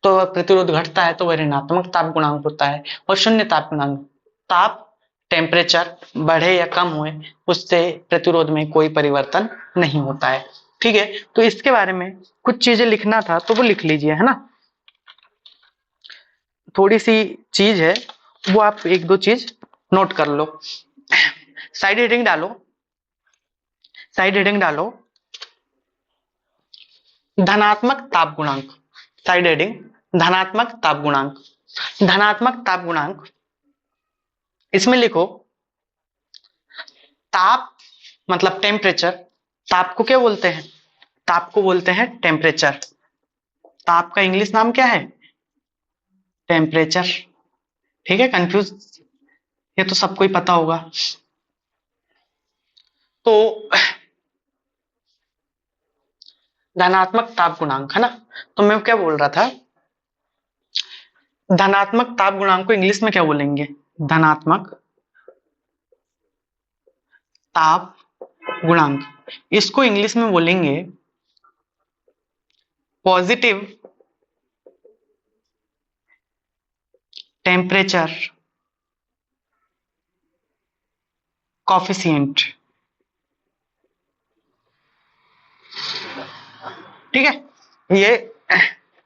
तो प्रतिरोध घटता है तो वह ऋणात्मक ताप गुणांक होता है। और शून्य ताप गुणांक, ताप टेम्परेचर बढ़े या कम हुए उससे प्रतिरोध में कोई परिवर्तन नहीं होता है। ठीक है, तो इसके बारे में कुछ चीजें लिखना था तो वो लिख लीजिए, है ना, थोड़ी सी चीज है वो आप एक दो चीज नोट कर लो। साइड हेडिंग डालो, साइड हेडिंग डालो धनात्मक ताप गुणांक, साइड हेडिंग धनात्मक ताप गुणांक, धनात्मक ताप गुणांक, इसमें लिखो ताप मतलब टेम्परेचर, ताप को क्या बोलते हैं? ताप को बोलते हैं टेम्परेचर। ताप का इंग्लिश नाम क्या है? टेम्परेचर। ठीक है, कंफ्यूज, ये तो सबको ही पता होगा। तो धनात्मक ताप गुणांक है ना, तो मैं क्या बोल रहा था, धनात्मक ताप गुणांक को इंग्लिश में क्या बोलेंगे? धनात्मक ताप गुणांक, इसको इंग्लिश में बोलेंगे पॉजिटिव टेम्परेचर कॉफिशिएंट। ठीक है, ये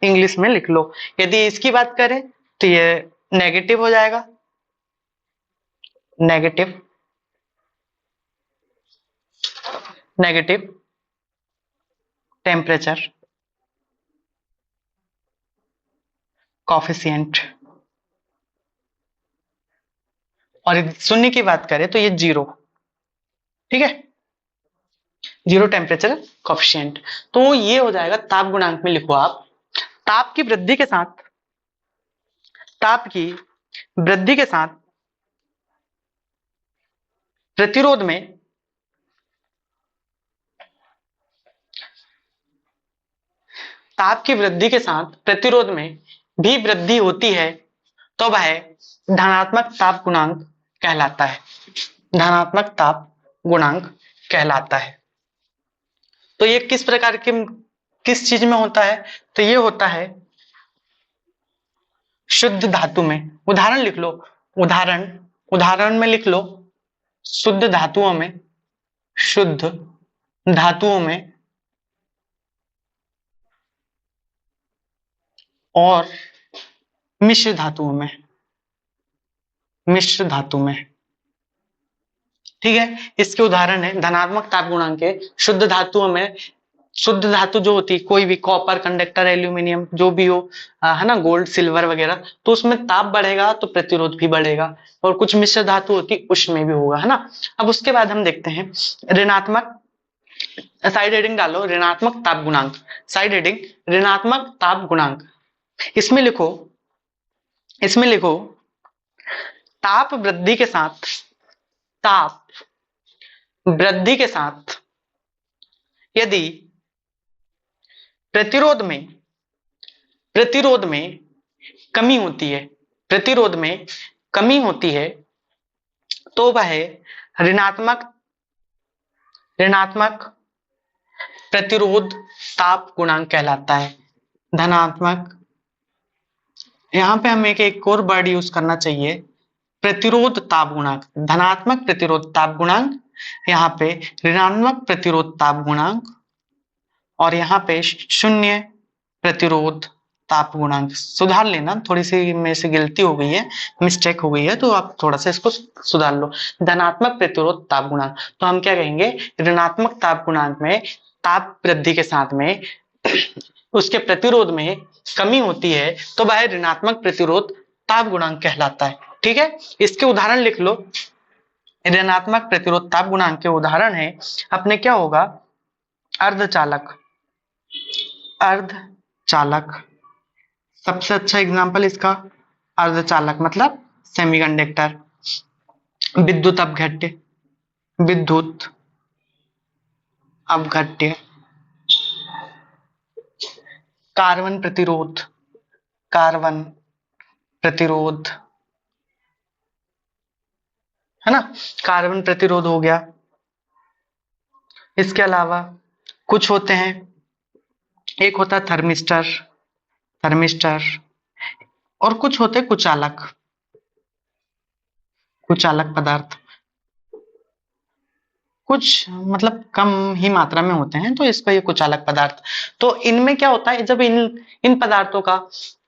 इंग्लिश में लिख लो। यदि इसकी बात करें तो ये नेगेटिव हो जाएगा, नेगेटिव, नेगेटिव टेम्परेचर कॉफिशिएंट। और यदि शून्य की बात करें तो ये जीरो। ठीक है, जीरो टेम्परेचर कॉफिशिएंट। तो ये हो जाएगा ताप गुणांक में लिखो आप, ताप की वृद्धि के साथ, ताप की वृद्धि के साथ प्रतिरोध में ताप की वृद्धि के साथ प्रतिरोध में भी वृद्धि होती है तो वह धनात्मक ताप गुणांक कहलाता है, धनात्मक ताप गुणांक कहलाता है। तो ये किस प्रकार के, किस चीज में होता है? तो ये होता है शुद्ध धातु में। उदाहरण लिख लो, उदाहरण, उदाहरण में लिख लो, शुद्ध धातुओं में, शुद्ध धातुओं में और मिश्र धातुओं में, मिश्र धातु में। ठीक है, इसके उदाहरण है धनात्मक ताप गुणांक के शुद्ध धातुओं में, शुद्ध धातु जो होती है कोई भी, कॉपर, कंडक्टर, एल्यूमिनियम जो भी हो, है ना, गोल्ड, सिल्वर वगैरह, तो उसमें ताप बढ़ेगा तो प्रतिरोध भी बढ़ेगा। और कुछ मिश्र धातु होती उसमें भी होगा, है ना। अब उसके बाद हम देखते हैं ऋणात्मक, साइड हेडिंग डालो ऋणात्मक ताप गुणांक, साइड हेडिंग ऋणात्मक ताप गुणांक। इसमें लिखो, इसमें लिखो ताप वृद्धि के साथ, ताप वृद्धि के साथ यदि प्रतिरोध में, प्रतिरोध में कमी होती है, प्रतिरोध में कमी होती है तो वह ऋणात्मक, ऋणात्मक प्रतिरोध ताप गुणांक कहलाता है। धनात्मक, यहां पे हमें एक और वर्ड यूज करना चाहिए, प्रतिरोध ताप गुणांक, धनात्मक प्रतिरोध ताप गुणांक, यहाँ पे ऋणात्मक प्रतिरोध ताप गुणांक, और यहाँ पे शून्य प्रतिरोध ताप गुणांक। सुधार लेना, थोड़ी सी मेरे से गलती हो गई है, मिस्टेक हो गई है, तो आप थोड़ा सा इसको सुधार लो। धनात्मक प्रतिरोध ताप गुणांक, तो हम क्या कहेंगे, ऋणात्मक ताप गुणांक में ताप वृद्धि के साथ में उसके प्रतिरोध में कमी होती है तो वह ऋणात्मक प्रतिरोध ताप गुणांक कहलाता है। ठीक है, इसके उदाहरण लिख लो, ऋणात्मक प्रतिरोध ताप गुणांक के उदाहरण है अपने, क्या होगा, अर्धचालक, अर्धचालक सबसे अच्छा एग्जांपल इसका, अर्धचालक मतलब सेमीकंडक्टर, विद्युत अपघट्य, विद्युत अपघट्य, कार्बन प्रतिरोध, कार्बन प्रतिरोध, है ना, कार्बन प्रतिरोध हो गया। इसके अलावा कुछ होते हैं, एक होता है थर्मिस्टर, थर्मिस्टर, और कुछ होते हैं कुचालक, कुचालक पदार्थ, कुछ मतलब कम ही मात्रा में होते हैं, तो इसको ये कुचालक पदार्थ। तो इनमें क्या होता है, जब इन पदार्थों का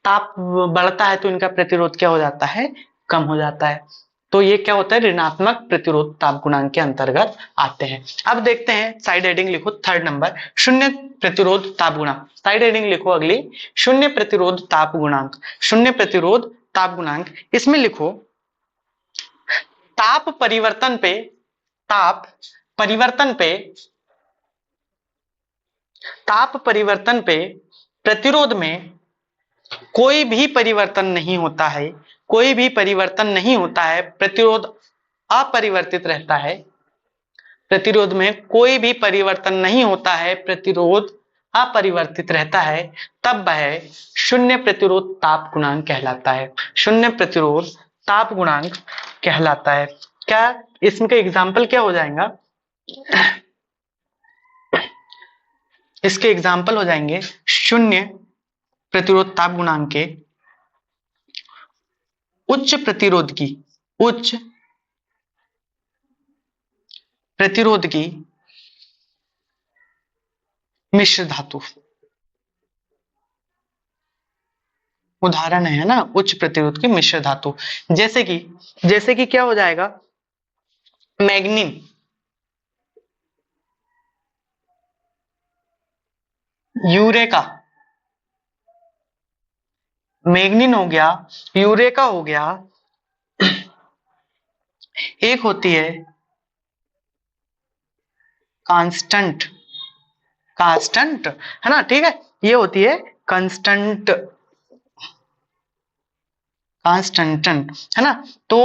ताप बढ़ता है तो इनका प्रतिरोध क्या हो जाता है, कम हो जाता है। तो ये क्या होता है, ऋणात्मक प्रतिरोध ताप गुणांक के अंतर्गत आते हैं। अब देखते हैं, साइड हेडिंग लिखो थर्ड नंबर, शून्य प्रतिरोध ताप गुणांक। साइड हेडिंग लिखो अगली, शून्य प्रतिरोध ताप गुणांक, शून्य प्रतिरोध ताप गुणांक। इसमें लिखो ताप परिवर्तन पे ताप परिवर्तन पे प्रतिरोध में कोई भी परिवर्तन नहीं होता है, कोई भी परिवर्तन नहीं होता है, प्रतिरोध अपरिवर्तित रहता है। प्रतिरोध में कोई भी परिवर्तन नहीं होता है, प्रतिरोध अपरिवर्तित रहता है, तब वह शून्य प्रतिरोध ताप गुणांक कहलाता है। शून्य प्रतिरोध ताप गुणांक कहलाता है। क्या इसमें एग्जाम्पल क्या हो जाएगा? इसके एग्जाम्पल हो जाएंगे शून्य प्रतिरोध ताप गुणांक के उच्च प्रतिरोध की मिश्र धातु उदाहरण है ना, उच्च प्रतिरोध की मिश्र धातु। जैसे कि क्या हो जाएगा? मैग्नीन, यूरेका, मैग्नीन हो गया, यूरेका हो गया, एक होती है कांस्टेंट है ना, ठीक है, ये होती है कांस्टेंट है ना, तो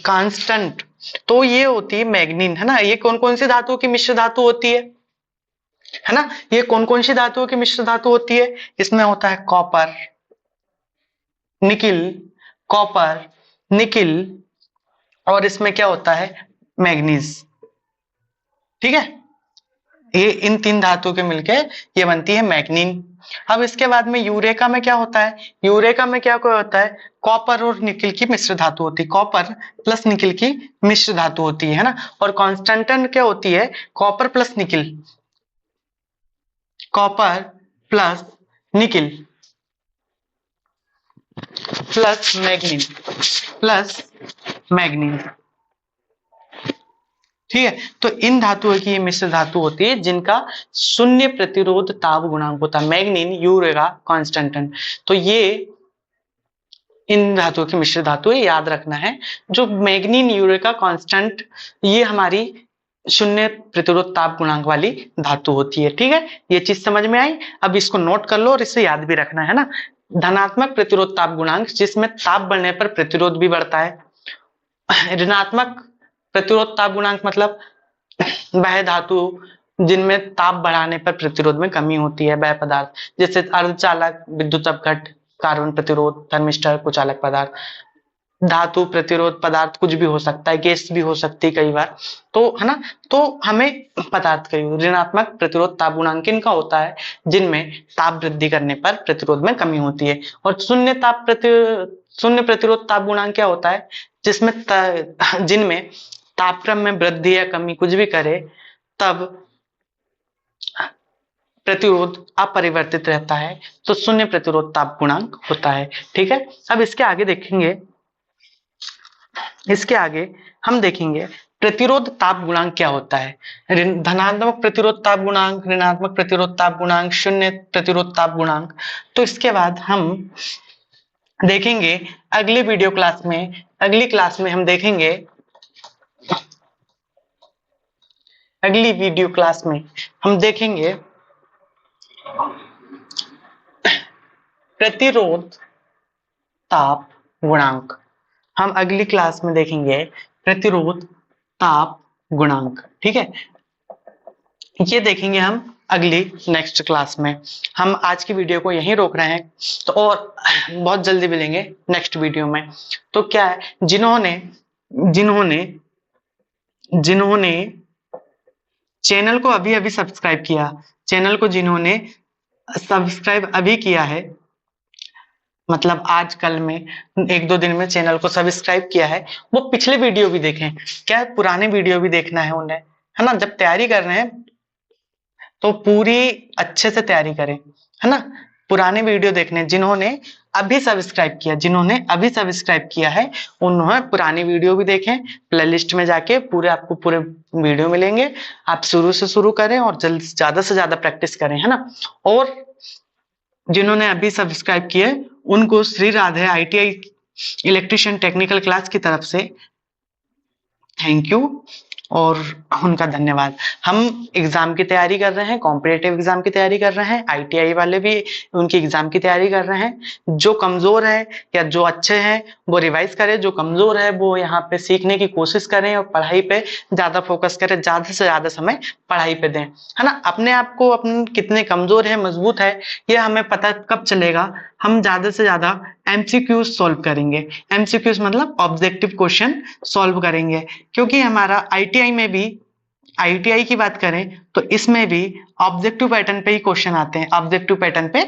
कांस्टेंट, तो ये होती है मैग्नीन, है ना। ये कौन कौन सी धातुओं की मिश्र धातु होती है ना, ये कौन कौन सी धातुओं की मिश्र धातु होती है? इसमें होता है कॉपर निकिल, और इसमें क्या होता है? मैग्नीज, ठीक है। ये इन तीन धातुओं के मिलके ये बनती है मैग्नीन। अब इसके बाद में यूरेका में क्या होता है? यूरेका में क्या होता है? कॉपर और निकिल की मिश्र धातु होती है, कॉपर प्लस निकिल की मिश्र धातु होती है ना। और कांस्टेंट क्या होती है? कॉपर प्लस निकिल प्लस मैग्नीन, ठीक है। तो इन धातुओं की मिश्र धातु होती है जिनका शून्य प्रतिरोध ताप गुणांक होता है, मैग्नीन, यूरेका, कांस्टेंटन। तो ये इन धातुओं की मिश्र धातु याद रखना है। जो मैग्नीन, यूरेका, कांस्टेंट, ये हमारी शून्य प्रतिरोध ताप गुणांक वाली धातु होती है, ठीक है। ये चीज समझ में आई? अब इसको नोट कर लो और इसे याद भी रखना है ना। धनात्मक प्रतिरोध ताप गुणांक, जिसमें ताप बढ़ने पर प्रतिरोध भी बढ़ता है। ऋणात्मक प्रतिरोध ताप गुणांक मतलब वह धातु जिनमें ताप बढ़ाने पर प्रतिरोध में कमी होती है, वह पदार्थ, जैसे अर्धचालक, विद्युत अपघट, कार्बन प्रतिरोध, थर्मिस्टर, कुचालक पदार्थ। धातु प्रतिरोध पदार्थ कुछ भी हो सकता है, गैस भी हो सकती है कई बार, तो है ना। तो हमें पदार्थ का ऋणात्मक प्रतिरोध ताप गुणांक इनका होता है जिनमें ताप वृद्धि करने पर प्रतिरोध में कमी होती है। और शून्य प्रतिरोध ताप गुणांक क्या होता है? जिनमें तापक्रम में वृद्धि या कमी कुछ भी करे तब प्रतिरोध अपरिवर्तित रहता है, तो शून्य प्रतिरोध ताप गुणांक होता है, ठीक है। अब इसके आगे हम देखेंगे प्रतिरोध ताप गुणांक क्या होता है। धनात्मक प्रतिरोध ताप गुणांक, ऋणात्मक प्रतिरोध ताप गुणांक, शून्य प्रतिरोध ताप गुणांक। तो इसके बाद हम देखेंगे अगली क्लास में हम देखेंगे, अगली वीडियो क्लास में हम देखेंगे प्रतिरोध ताप गुणांक। हम अगली क्लास में देखेंगे प्रतिरोध ताप गुणांक, ठीक है। ये देखेंगे हम अगली नेक्स्ट क्लास में। हम आज की वीडियो को यहीं रोक रहे हैं, तो और बहुत जल्दी मिलेंगे नेक्स्ट वीडियो में। तो क्या है, जिन्होंने चैनल को अभी सब्सक्राइब किया, चैनल को जिन्होंने सब्सक्राइब अभी किया है, मतलब आज कल में 1-2 दिन में चैनल को सब्सक्राइब किया है, वो पिछले वीडियो भी देखें। क्या पुराने वीडियो भी देखना है उन्हें, है ना। जब तैयारी कर रहे हैं तो पूरी अच्छे से तैयारी करें, है ना। पुराने वीडियो देखने, जिन्होंने अभी सब्सक्राइब किया है उन्होंने पुरानी वीडियो भी देखें। प्लेलिस्ट में जाके आपको पूरे वीडियो मिलेंगे। आप शुरू से शुरू करें और ज्यादा से ज्यादा प्रैक्टिस करें, है ना। और जिन्होंने अभी सब्सक्राइब किए उनको Shri Radhe ITI electrician technical class की तरफ से थैंक यू। और उनका धन्यवाद। हम एग्जाम की तैयारी कर रहे हैं, कॉम्पिटिटिव एग्जाम की तैयारी कर रहे हैं, आईटीआई वाले भी उनकी एग्जाम की तैयारी कर रहे हैं। जो कमजोर है या जो अच्छे हैं वो रिवाइज करें, जो कमजोर है वो यहाँ पे सीखने की कोशिश करें और पढ़ाई पे ज्यादा फोकस करें, ज्यादा से ज्यादा समय पढ़ाई पे दें, है ना। अपने आप को अपन कितने कमजोर है मजबूत है ये हमें पता कब चलेगा, हम ज्यादा से ज्यादा एमसीक्यूज सॉल्व करेंगे। एमसीक्यूज मतलब ऑब्जेक्टिव क्वेश्चन सॉल्व करेंगे, क्योंकि हमारा आईटीआई में भी, आईटीआई की बात करें तो इसमें भी ऑब्जेक्टिव पैटर्न पे ही क्वेश्चन आते हैं, ऑब्जेक्टिव पैटर्न पे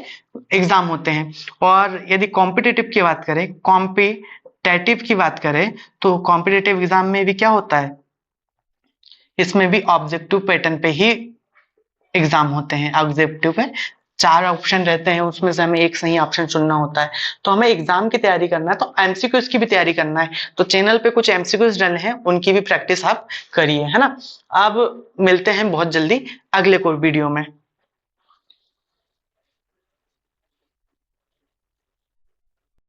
एग्जाम होते हैं। और यदि कॉम्पिटिटिव की बात करें, कॉम्पिटेटिव की बात करें तो कॉम्पिटिटिव एग्जाम में भी क्या होता है, इसमें भी ऑब्जेक्टिव पैटर्न पे ही एग्जाम होते हैं। ऑब्जेक्टिव में 4 ऑप्शन रहते हैं, उसमें से हमें एक सही ऑप्शन चुनना होता है। तो हमें एग्जाम की तैयारी करना है तो एमसीक्यूज की भी तैयारी करना है, तो चैनल पे कुछ एमसीक्यूज डले हैं, उनकी भी प्रैक्टिस आप करिए, है ना। अब मिलते हैं बहुत जल्दी अगले कोई वीडियो में।